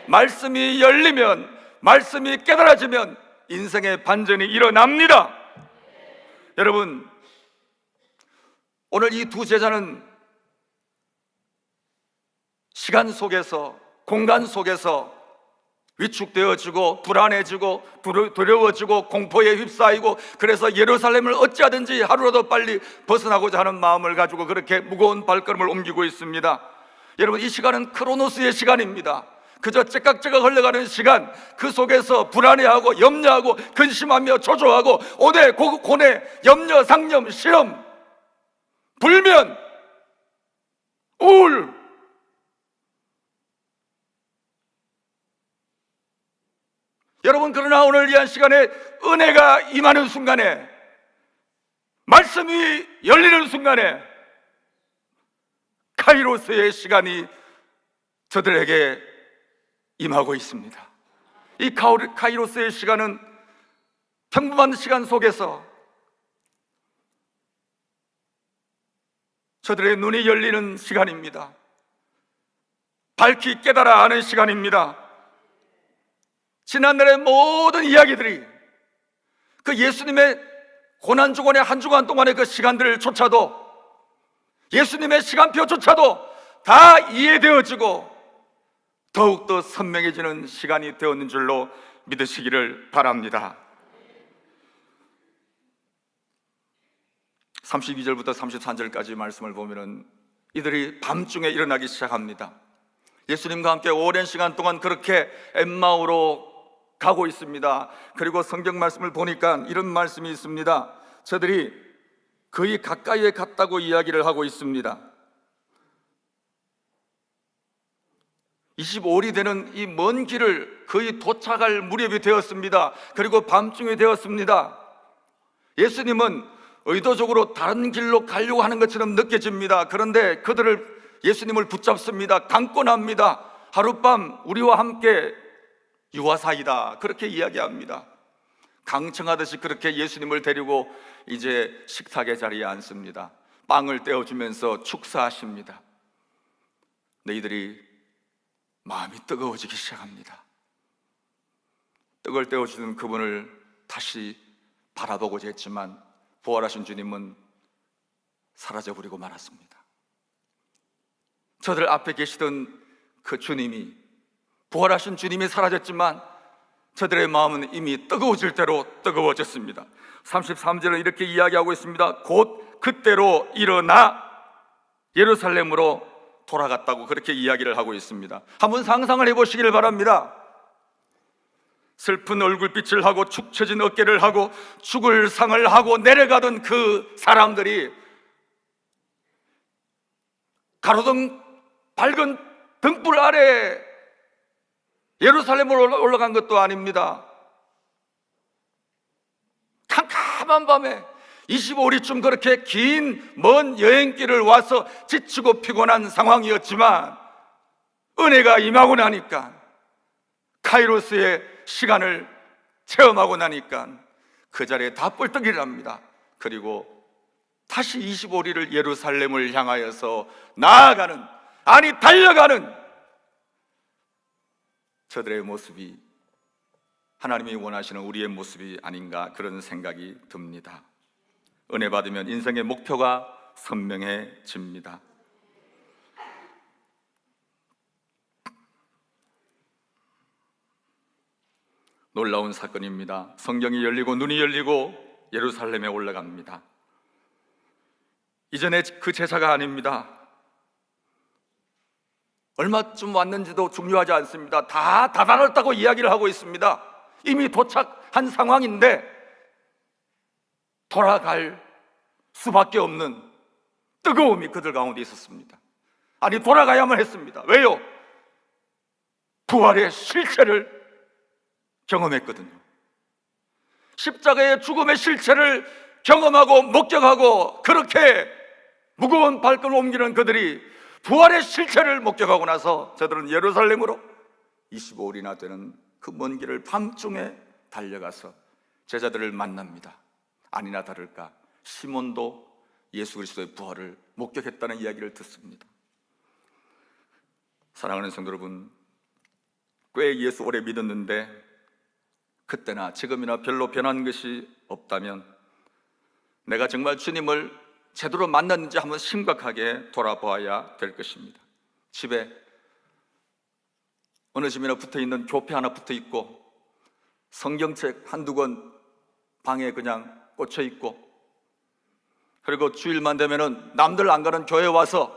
말씀이 열리면, 말씀이 깨달아지면 인생의 반전이 일어납니다. 여러분, 오늘 이 두 제자는 시간 속에서, 공간 속에서 위축되어지고 불안해지고 두려워지고 공포에 휩싸이고, 그래서 예루살렘을 어찌하든지 하루라도 빨리 벗어나고자 하는 마음을 가지고 그렇게 무거운 발걸음을 옮기고 있습니다. 여러분, 이 시간은 크로노스의 시간입니다. 그저 째깍째깍 흘러가는 시간, 그 속에서 불안해하고 염려하고 근심하며 초조하고 오대 고뇌, 염려, 상념, 시험, 불면, 우울, 여러분, 그러나 오늘 이 시간에 은혜가 임하는 순간에, 말씀이 열리는 순간에 카이로스의 시간이 저들에게 임하고 있습니다. 이 카이로스의 시간은 평범한 시간 속에서 저들의 눈이 열리는 시간입니다. 밝히 깨달아 하는 시간입니다. 지난날의 모든 이야기들이 그 예수님의 고난주간의 한 주간 동안의 그 시간들조차도, 예수님의 시간표조차도 다 이해되어지고 더욱더 선명해지는 시간이 되었는 줄로 믿으시기를 바랍니다. 32절부터 33절까지 말씀을 보면은 이들이 밤중에 일어나기 시작합니다. 예수님과 함께 오랜 시간 동안 그렇게 엠마오로 가고 있습니다. 그리고 성경 말씀을 보니까 이런 말씀이 있습니다. 저들이 거의 가까이에 갔다고 이야기를 하고 있습니다. 25일이 되는 이 먼 길을 거의 도착할 무렵이 되었습니다. 그리고 밤중이 되었습니다. 예수님은 의도적으로 다른 길로 가려고 하는 것처럼 느껴집니다. 그런데 그들을, 예수님을 붙잡습니다. 강권합니다. 하룻밤 우리와 함께 유아사이다, 그렇게 이야기합니다. 강청하듯이 그렇게 예수님을 데리고 이제 식탁의 자리에 앉습니다. 빵을 떼어주면서 축사하십니다. 너희들이 마음이 뜨거워지기 시작합니다. 떡을 떼어주는 그분을 다시 바라보고자 했지만 부활하신 주님은 사라져버리고 말았습니다. 저들 앞에 계시던 그 주님이, 부활하신 주님이 사라졌지만 저들의 마음은 이미 뜨거워질 대로 뜨거워졌습니다. 33절은 이렇게 이야기하고 있습니다. 곧 그때로 일어나 예루살렘으로 돌아갔다고 그렇게 이야기를 하고 있습니다. 한번 상상을 해보시길 바랍니다. 슬픈 얼굴빛을 하고 축 처진 어깨를 하고 죽을 상을 하고 내려가던 그 사람들이 가로등 밝은 등불 아래 예루살렘으로 올라간 것도 아닙니다. 캄캄한 밤에 25일쯤 그렇게 긴 먼 여행길을 와서 지치고 피곤한 상황이었지만 은혜가 임하고 나니까, 카이로스의 시간을 체험하고 나니까 그 자리에 다 뿔떡이랍니다. 그리고 다시 25일을 예루살렘을 향하여서 나아가는, 아니 달려가는 저들의 모습이 하나님이 원하시는 우리의 모습이 아닌가, 그런 생각이 듭니다. 은혜 받으면 인생의 목표가 선명해집니다. 놀라운 사건입니다. 성경이 열리고 눈이 열리고 예루살렘에 올라갑니다. 이전에 그 제사가 아닙니다. 얼마쯤 왔는지도 중요하지 않습니다. 다 다다랐다고 이야기를 하고 있습니다. 이미 도착한 상황인데 돌아갈 수밖에 없는 뜨거움이 그들 가운데 있었습니다. 아니, 돌아가야만 했습니다. 왜요? 부활의 실체를 경험했거든요. 십자가의 죽음의 실체를 경험하고 목격하고, 그렇게 무거운 발걸음을 옮기는 그들이 부활의 실체를 목격하고 나서 저들은 예루살렘으로 25일이나 되는 그 먼 길을 밤중에 달려가서 제자들을 만납니다. 아니나 다를까 시몬도 예수 그리스도의 부활을 목격했다는 이야기를 듣습니다. 사랑하는 성도 여러분, 꽤 예수 오래 믿었는데 그때나 지금이나 별로 변한 것이 없다면 내가 정말 주님을 제대로 만났는지 한번 심각하게 돌아보아야 될 것입니다. 집에 어느 집이나 붙어있는 교패 하나 붙어있고 성경책 한두 권 방에 그냥 꽂혀있고, 그리고 주일만 되면은 남들 안 가는 교회 와서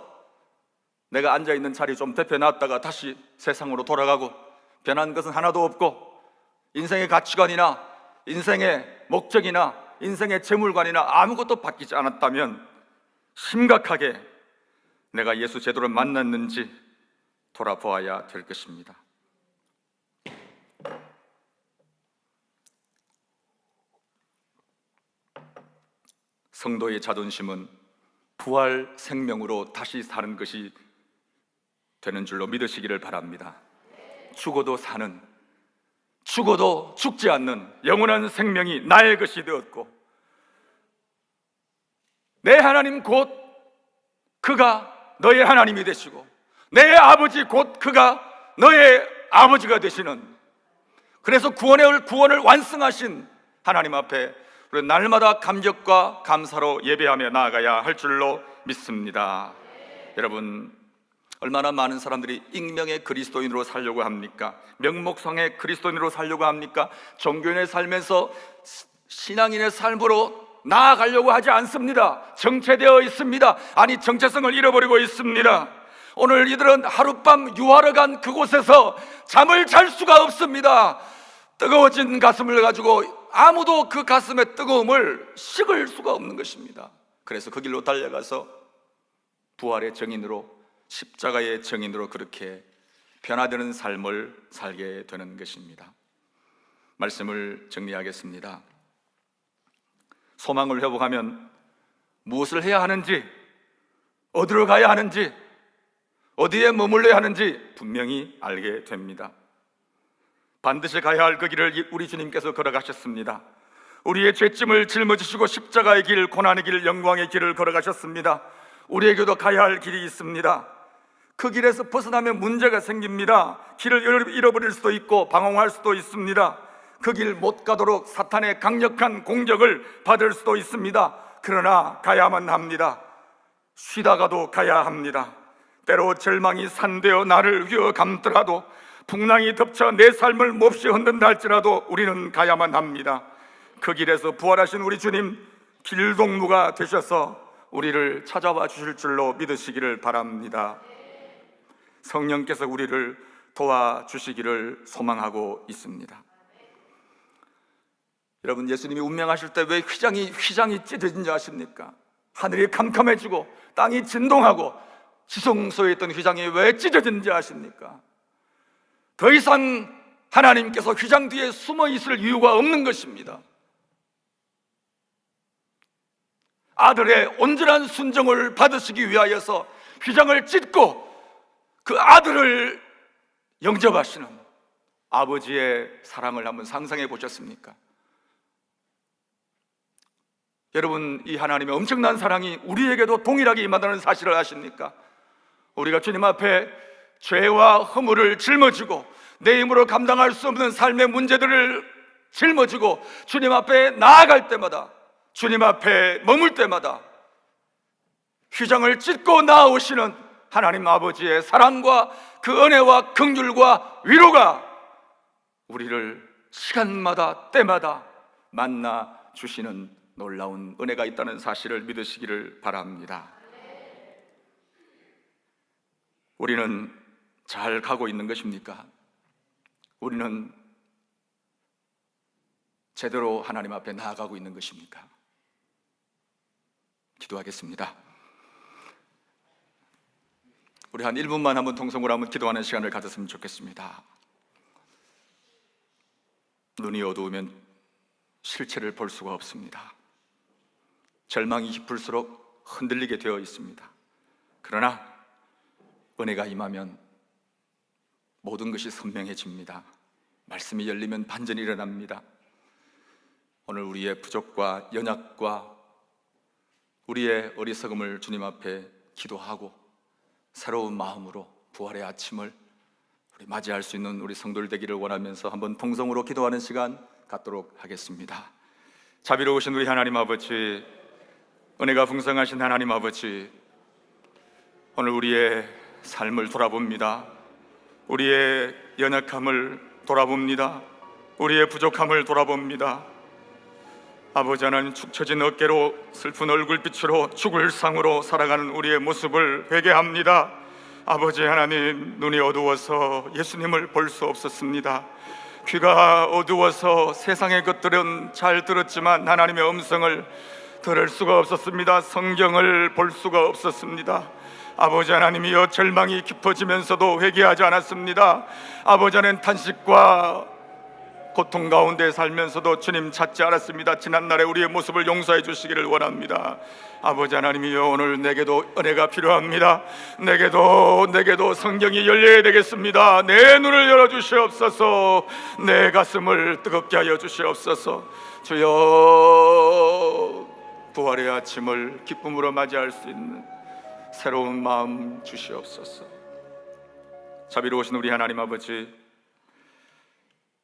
내가 앉아있는 자리 좀 대표놨다가 다시 세상으로 돌아가고, 변한 것은 하나도 없고 인생의 가치관이나 인생의 목적이나 인생의 재물관이나 아무것도 바뀌지 않았다면 심각하게 내가 예수 제대로 만났는지 돌아보아야 될 것입니다. 성도의 자존심은 부활 생명으로 다시 사는 것이 되는 줄로 믿으시기를 바랍니다. 죽어도 사는, 죽어도 죽지 않는 영원한 생명이 나의 것이 되었고, 내 하나님 곧 그가 너의 하나님이 되시고 내 아버지 곧 그가 너의 아버지가 되시는, 그래서 구원을 완성하신 하나님 앞에 우리 날마다 감격과 감사로 예배하며 나아가야 할 줄로 믿습니다. 여러분, 얼마나 많은 사람들이 익명의 그리스도인으로 살려고 합니까? 명목상의 그리스도인으로 살려고 합니까? 종교인의 삶에서 신앙인의 삶으로 나아가려고 하지 않습니다. 정체되어 있습니다. 아니, 정체성을 잃어버리고 있습니다. 오늘 이들은 하룻밤 유하러 간 그곳에서 잠을 잘 수가 없습니다. 뜨거워진 가슴을 가지고 아무도 그 가슴의 뜨거움을 식을 수가 없는 것입니다. 그래서 그 길로 달려가서 부활의 증인으로, 십자가의 증인으로 그렇게 변화되는 삶을 살게 되는 것입니다. 말씀을 정리하겠습니다. 소망을 회복하면 무엇을 해야 하는지, 어디로 가야 하는지, 어디에 머물러야 하는지 분명히 알게 됩니다. 반드시 가야 할 그 길을 우리 주님께서 걸어가셨습니다. 우리의 죄짐을 짊어지시고 십자가의 길, 고난의 길, 영광의 길을 걸어가셨습니다. 우리에게도 가야 할 길이 있습니다. 그 길에서 벗어나면 문제가 생깁니다. 길을 잃어버릴 수도 있고 방황할 수도 있습니다. 그 길 못 가도록 사탄의 강력한 공격을 받을 수도 있습니다. 그러나 가야만 합니다. 쉬다가도 가야 합니다. 때로 절망이 산되어 나를 휘어 감더라도, 풍랑이 덮쳐 내 삶을 몹시 흔든다 할지라도 우리는 가야만 합니다. 그 길에서 부활하신 우리 주님 길동무가 되셔서 우리를 찾아와 주실 줄로 믿으시기를 바랍니다. 성령께서 우리를 도와주시기를 소망하고 있습니다. 여러분, 예수님이 운명하실 때 왜 휘장이 찢어진 줄 아십니까? 하늘이 캄캄해지고 땅이 진동하고 지성소에 있던 휘장이 왜 찢어진지 아십니까? 더 이상 하나님께서 휘장 뒤에 숨어 있을 이유가 없는 것입니다. 아들의 온전한 순종을 받으시기 위하여서 휘장을 찢고 그 아들을 영접하시는 아버지의 사랑을 한번 상상해 보셨습니까? 여러분, 이 하나님의 엄청난 사랑이 우리에게도 동일하게 임한다는 사실을 아십니까? 우리가 주님 앞에 죄와 허물을 짊어지고 내 힘으로 감당할 수 없는 삶의 문제들을 짊어지고 주님 앞에 나아갈 때마다, 주님 앞에 머물 때마다 휘장을 찢고 나아오시는 하나님 아버지의 사랑과 그 은혜와 긍휼과 위로가 우리를 시간마다 때마다 만나 주시는 놀라운 은혜가 있다는 사실을 믿으시기를 바랍니다. 우리는 잘 가고 있는 것입니까? 우리는 제대로 하나님 앞에 나아가고 있는 것입니까? 기도하겠습니다. 우리 한 1분만 한번 통성으로 한번 기도하는 시간을 가졌으면 좋겠습니다. 눈이 어두우면 실체를 볼 수가 없습니다. 절망이 깊을수록 흔들리게 되어 있습니다. 그러나 은혜가 임하면 모든 것이 선명해집니다. 말씀이 열리면 반전이 일어납니다. 오늘 우리의 부족과 연약과 우리의 어리석음을 주님 앞에 기도하고 새로운 마음으로 부활의 아침을 우리 맞이할 수 있는 우리 성도들 되기를 원하면서 한번 통성으로 기도하는 시간 갖도록 하겠습니다. 자비로우신 우리 하나님 아버지, 은혜가 풍성하신 하나님 아버지, 오늘 우리의 삶을 돌아봅니다. 우리의 연약함을 돌아봅니다. 우리의 부족함을 돌아봅니다. 아버지 하나님, 축 처진 어깨로 슬픈 얼굴빛으로 죽을 상으로 살아가는 우리의 모습을 회개합니다. 아버지 하나님, 눈이 어두워서 예수님을 볼 수 없었습니다. 귀가 어두워서 세상의 것들은 잘 들었지만 하나님의 음성을 들을 수가 없었습니다. 성경을 볼 수가 없었습니다. 아버지 하나님이여, 절망이 깊어지면서도 회개하지 않았습니다. 아버지 하나님, 탄식과 고통 가운데 살면서도 주님 찾지 않았습니다. 지난날의 우리의 모습을 용서해 주시기를 원합니다. 아버지 하나님이여, 오늘 내게도 은혜가 필요합니다. 내게도 성경이 열려야 되겠습니다. 내 눈을 열어주시옵소서. 내 가슴을 뜨겁게 하여 주시옵소서. 주여, 부활의 아침을 기쁨으로 맞이할 수 있는 새로운 마음 주시옵소서. 자비로우신 우리 하나님 아버지,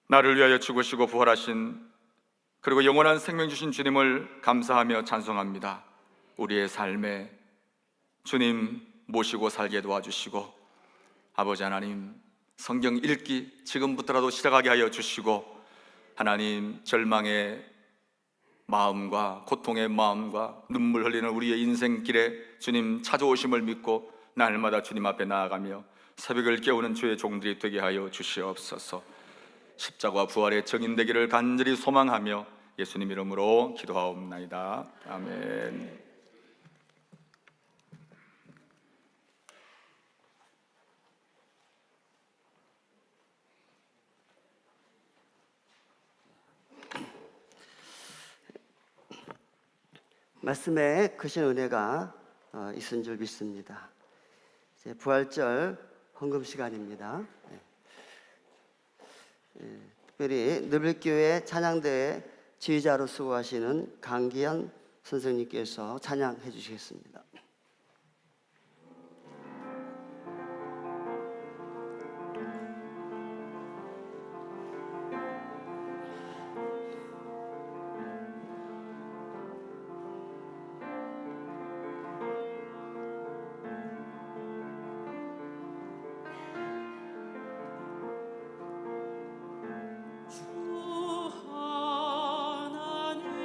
나를 위하여 죽으시고 부활하신 그리고 영원한 생명 주신 주님을 감사하며 찬송합니다. 우리의 삶에 주님 모시고 살게 도와주시고, 아버지 하나님, 성경 읽기 지금부터라도 시작하게 하여 주시고, 하나님, 절망의 마음과 고통의 마음과 눈물 흘리는 우리의 인생길에 주님 찾아오심을 믿고 날마다 주님 앞에 나아가며 새벽을 깨우는 주의 종들이 되게 하여 주시옵소서. 십자가 부활의 증인되기를 간절히 소망하며 예수님 이름으로 기도하옵나이다. 아멘. 말씀에 크신 은혜가 있은 줄 믿습니다. 이제 부활절 헌금 시간입니다. 특별히 늘릴교회 찬양대회 지휘자로 수고하시는 강기현 선생님께서 찬양해 주시겠습니다. 하나님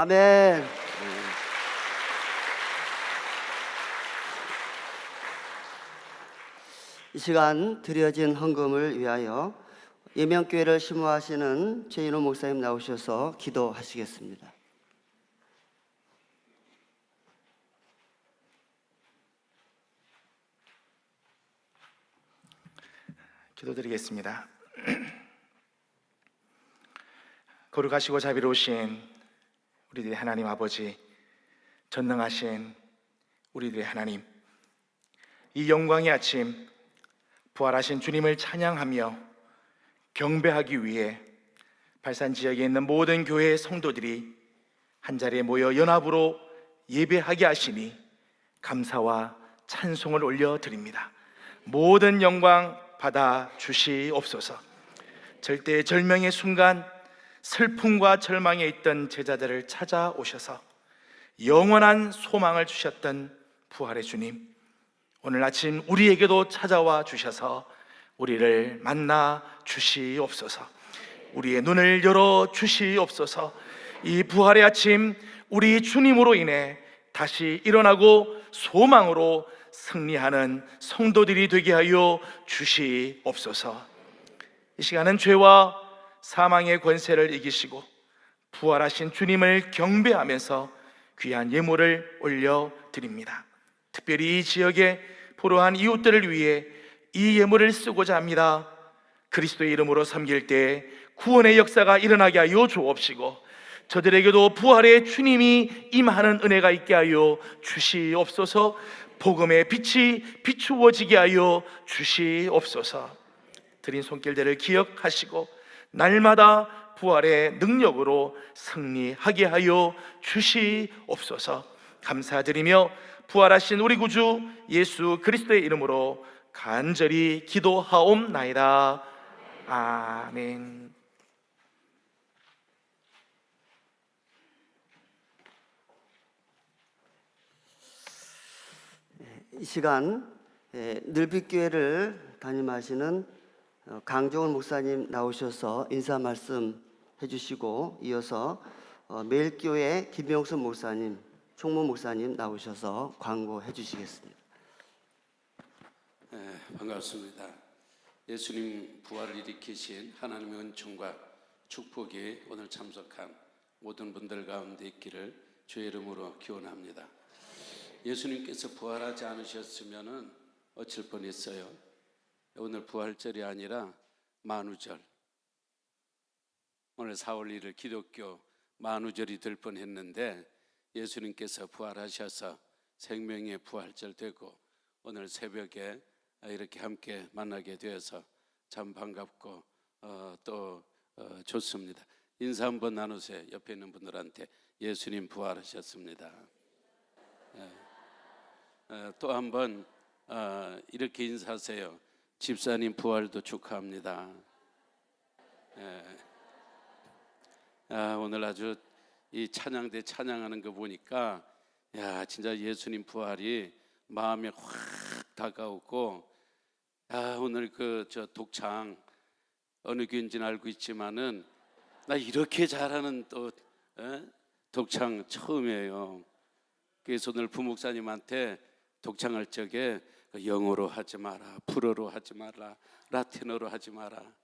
아멘. 이 시간 드려진 헌금을 위하여 예명교회를 심호하시는 최인호 목사님 나오셔서 기도하시겠습니다. 기도드리겠습니다. 거룩하시고 자비로우신 우리들의 하나님 아버지, 전능하신 우리들의 하나님, 이 영광의 아침 부활하신 주님을 찬양하며 경배하기 위해 발산 지역에 있는 모든 교회의 성도들이 한자리에 모여 연합으로 예배하게 하시니 감사와 찬송을 올려드립니다. 모든 영광 받아 주시옵소서. 절대절명의 순간 슬픔과 절망에 있던 제자들을 찾아오셔서 영원한 소망을 주셨던 부활의 주님, 오늘 아침 우리에게도 찾아와 주셔서 우리를 만나 주시옵소서. 우리의 눈을 열어 주시옵소서. 이 부활의 아침 우리 주님으로 인해 다시 일어나고 소망으로 승리하는 성도들이 되게 하여 주시옵소서. 이 시간은 죄와 사망의 권세를 이기시고 부활하신 주님을 경배하면서 귀한 예물을 올려드립니다. 특별히 이 지역의 포로한 이웃들을 위해 이 예물을 쓰고자 합니다. 그리스도의 이름으로 섬길 때 구원의 역사가 일어나게 하여 주옵시고 저들에게도 부활의 주님이 임하는 은혜가 있게 하여 주시옵소서. 복음의 빛이 비추어지게 하여 주시옵소서. 드린 손길들을 기억하시고 날마다 부활의 능력으로 승리하게 하여 주시옵소서. 감사드리며 부활하신 우리 구주 예수 그리스도의 이름으로 간절히 기도하옵나이다. 아멘. 이 시간 늘빛교회를 담임하시는 강종훈 목사님 나오셔서 인사 말씀 해주시고, 이어서 매일교회 김병수 목사님, 총무 목사님 나오셔서 광고해 주시겠습니다. 네, 반갑습니다. 예수님 부활을 일으키신 하나님의 은총과 축복이 오늘 참석한 모든 분들 가운데 있기를 주의 이름으로 기원합니다. 예수님께서 부활하지 않으셨으면 어쩔 뻔했어요. 오늘 부활절이 아니라 만우절, 오늘 4월 1일 기독교 만우절이 될 뻔했는데 예수님께서 부활하셔서 생명의 부활절 되고 오늘 새벽에 이렇게 함께 만나게 되어서 참 반갑고 또 좋습니다. 인사 한번 나누세요. 옆에 있는 분들한테 예수님 부활하셨습니다. 또 한번 이렇게 인사하세요. 집사님 부활도 축하합니다. 오늘 아주 이 찬양대 찬양하는 거 보니까 야 진짜 예수님 부활이 마음에 확 다가오고, 오늘 저 독창 어느 교인지는 알고 있지만은 나 이렇게 잘하는 또 독창 처음이에요. 그래서 오늘 부목사님한테 독창할 적에 영어로 하지 마라, 불어로 하지 마라, 라틴어로 하지 마라.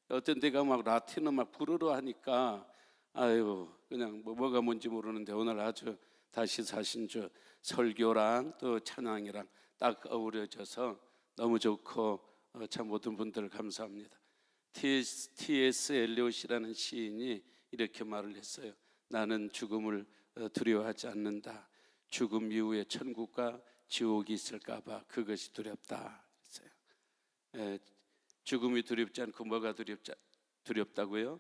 어떤 데가 막 라틴어 막 불어로 하니까 아유 그냥 뭐가 뭔지 모르는데 오늘 아주 다시 사신 주 설교랑 또 찬양이랑 딱 어우러져서 너무 좋고 참 모든 분들 감사합니다. T.S. 엘리엇이라는 시인이 이렇게 말을 했어요. 나는 죽음을 두려워하지 않는다. 죽음 이후에 천국과 지옥이 있을까 봐 그것이 두렵다 했어요. 죽음이 두렵지 않고 뭐가 두렵다고요?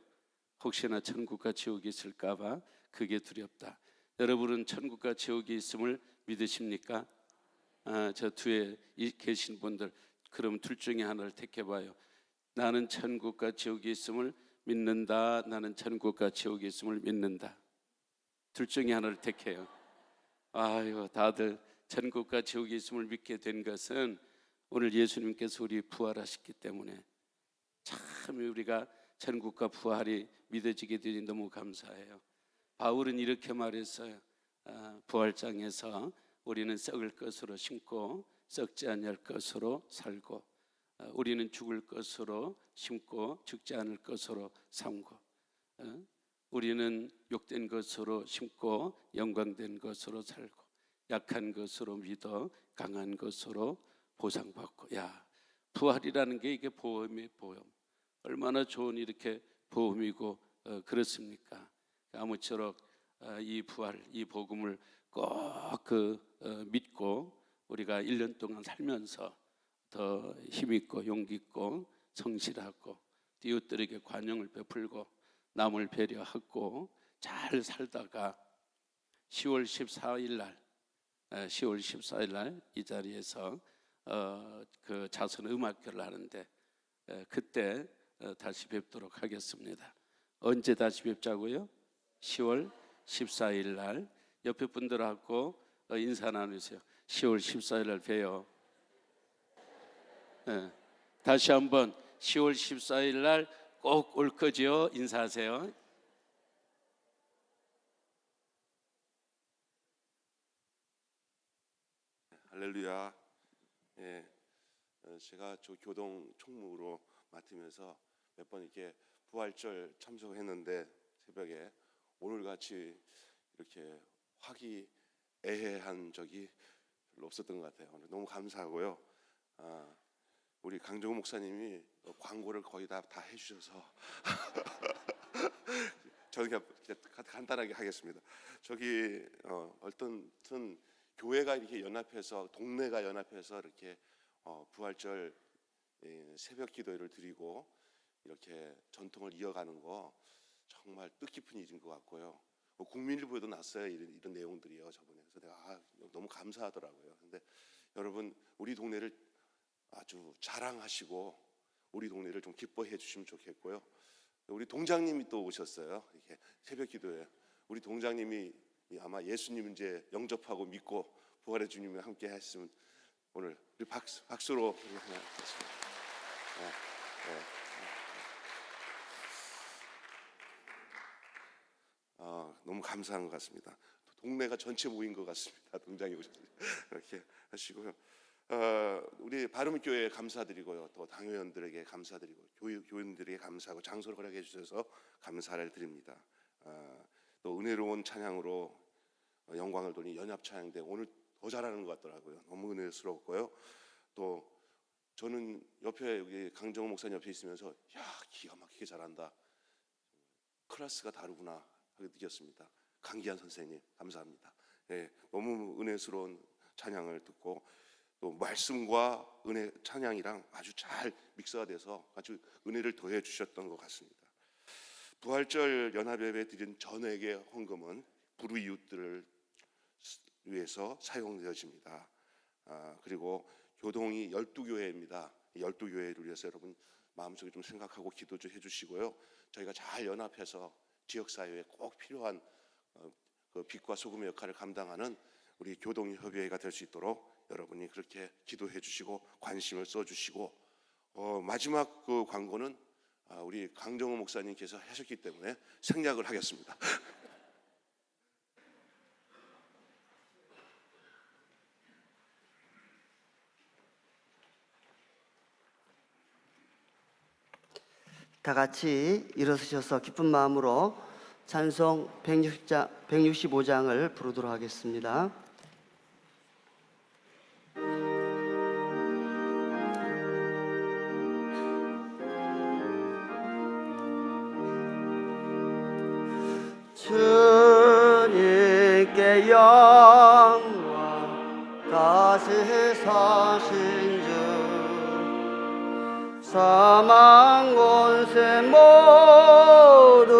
혹시나 천국과 지옥이 있을까 봐 그게 두렵다. 여러분은 천국과 지옥이 있음을 믿으십니까? 저 뒤에 계신 분들 그럼 둘 중에 하나를 택해봐요. 나는 천국과 지옥이 있음을 믿는다. 나는 천국과 지옥이 있음을 믿는다. 둘 중에 하나를 택해요. 아유, 다들 천국과 지옥이 있음을 믿게 된 것은 오늘 예수님께서 우리 부활하셨기 때문에 참 우리가 천국과 부활이 믿어지게 되니 너무 감사해요. 바울은 이렇게 말했어요. 부활장에서 우리는 썩을 것으로 심고 썩지 아니할 것으로 살고, 우리는 죽을 것으로 심고 죽지 않을 것으로 삼고, 우리는 욕된 것으로 심고 영광된 것으로 살고, 약한 것으로 믿어 강한 것으로 보상받고. 야, 부활이라는 게 이게 보험이에요, 보험. 얼마나 좋은 이렇게 보험이고 그렇습니까? 아무쪼록 이 부활, 이 복음을 꼭 믿고 우리가 1년 동안 살면서 더 힘있고 용기 있고 성실하고 이웃들에게 관용을 베풀고 남을 배려하고 잘 살다가 10월 14일 날 이 자리에서 그 자선 음악회를 하는데 그때 다시 뵙도록 하겠습니다. 언제 다시 뵙자고요? 10월 14일 날 옆에 분들하고 인사 나누세요. 10월 14일 날 봬요. 다시 한번 10월 14일 날 꼭 올 거지요? 인사하세요. 할렐루야. 예, 제가 저 교동 총무로 맡으면서 몇 번 이렇게 부활절 참석했는데 새벽에 오늘같이 이렇게 화기애애한 적이 별로 없었던 것 같아요. 너무 감사하고요. 우리 강정우 목사님이 광고를 거의 다 해주셔서 저는 그냥 간단하게 하겠습니다. 저기 어떤 교회가 이렇게 연합해서, 동네가 연합해서 이렇게 부활절 새벽 기도회를 드리고 이렇게 전통을 이어가는 거 정말 뜻깊은 일인 것 같고요. 국민일보에도 났어요, 이런 내용들이요 저번에. 그래서 내가 너무 감사하더라고요. 근데 여러분, 우리 동네를 아주 자랑하시고 우리 동네를 좀 기뻐해 주시면 좋겠고요. 우리 동장님이 또 오셨어요. 이렇게 새벽 기도회. 우리 동장님이 아마 예수님 이제 영접하고 믿고 부활의 주님과 함께 했으면 오늘 우리 박수로 너무 감사한 것 같습니다. 동네가 전체 모인 것 같습니다. 동장이 오셔서 이렇게 하시고요. 우리 바름교회에 감사드리고요. 또 당회원들에게 감사드리고 교인들에게 감사하고 장소를 허락해 주셔서 감사를 드립니다. 또 은혜로운 찬양으로 영광을 돌린 연합 찬양대 오늘 더 잘하는 것 같더라고요. 너무 은혜스럽고요. 또 저는 옆에 여기 강정호 목사님 옆에 있으면서 야, 기가 막히게 잘한다. 클래스가 다르구나 하게 느꼈습니다. 강기한 선생님 감사합니다. 예, 너무 은혜스러운 찬양을 듣고 또 말씀과 은혜 찬양이랑 아주 잘 믹스가 돼서 아주 은혜를 더해 주셨던 것 같습니다. 부활절 연합예배 드린 전액의 헌금은 불우이웃들을 위해서 사용되어집니다. 그리고 교동이 12교회입니다. 12교회를 위해서 여러분 마음속에 좀 생각하고 기도 좀 해주시고요. 저희가 잘 연합해서 지역사회에 꼭 필요한 그 빛과 소금의 역할을 감당하는 우리 교동협의회가 될 수 있도록 여러분이 그렇게 기도해 주시고 관심을 써주시고 마지막 그 광고는 우리 강정호 목사님께서 하셨기 때문에 생략을 하겠습니다. 다 같이 일어서셔서 기쁜 마음으로 찬송 165장을 부르도록 하겠습니다. 주님께 영광 다시 사신 주 사망 권세 모두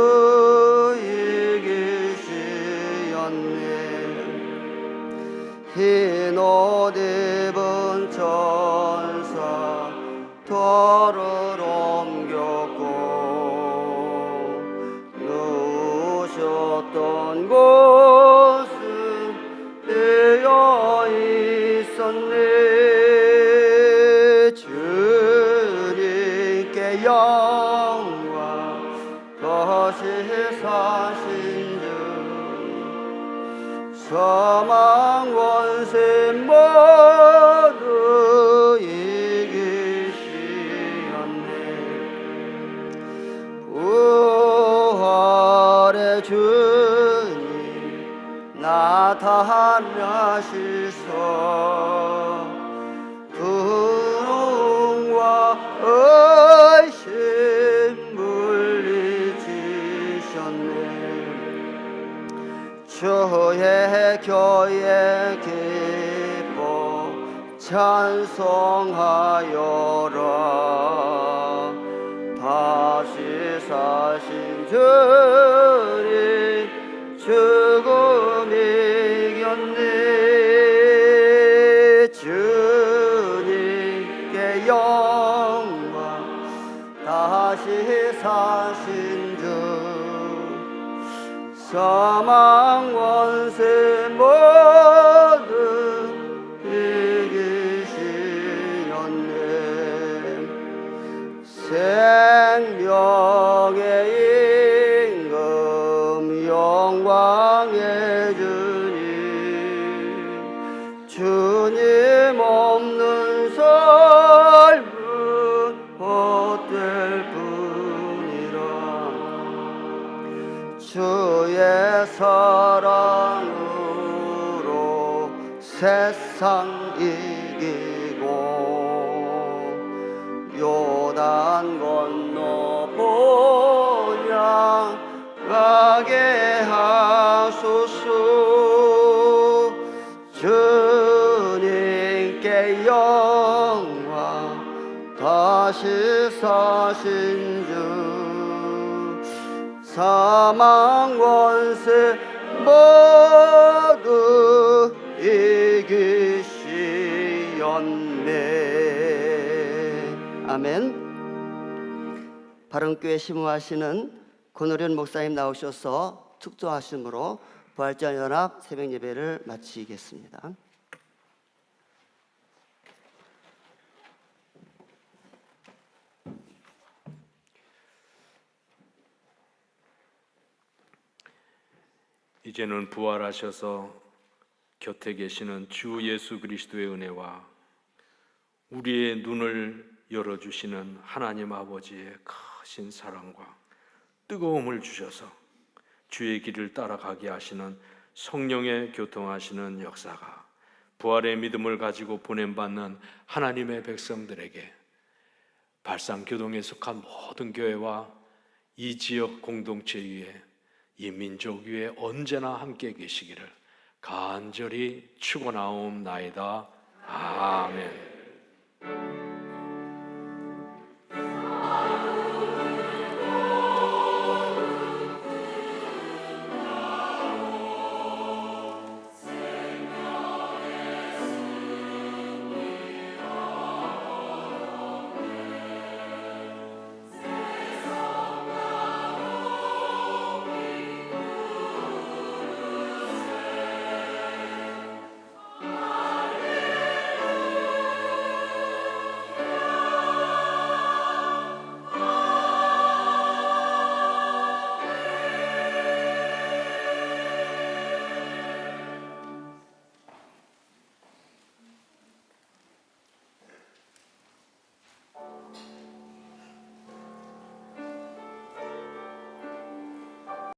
이기시었네. 흰 옷 입은 천사 돌을 옮겼고 누우셨던 곳은 비어 있었네. 주님께 영광 다시 사신 주 사망 권세 모두 이기시었네. 부활의 주님 나타나시소. 분홍과 의심 물리치셨네. 주의 교회 기뻐 찬송하여라. 다시 사신 주님 죽음 이겼네. 주님께 영광. 다시 사신 주 사망 권세 모두 이기시었네. 생명의 임금 영광의 주님, 주님 없는 삶은 헛될 뿐이라. 주의 사랑으로 세상 이기고 요단 건너 본향 가게 하소서. 주님께 영광. 다시 사신 주 사망 권세 모두 이기시었네. 아멘. 바른교회 심호하시는 권오련 목사님 나오셔서 축도하심으로 부활전연합 새벽 예배를 마치겠습니다. 이제는 부활하셔서 곁에 계시는 주 예수 그리스도의 은혜와 우리의 눈을 열어주시는 하나님 아버지의 크신 사랑과 뜨거움을 주셔서 주의 길을 따라가게 하시는 성령의 교통하시는 역사가 부활의 믿음을 가지고 보냄받는 하나님의 백성들에게 발상교동에 속한 모든 교회와 이 지역 공동체 위에 이 민족 위에 언제나 함께 계시기를 간절히 축원하옵나이다. 아멘.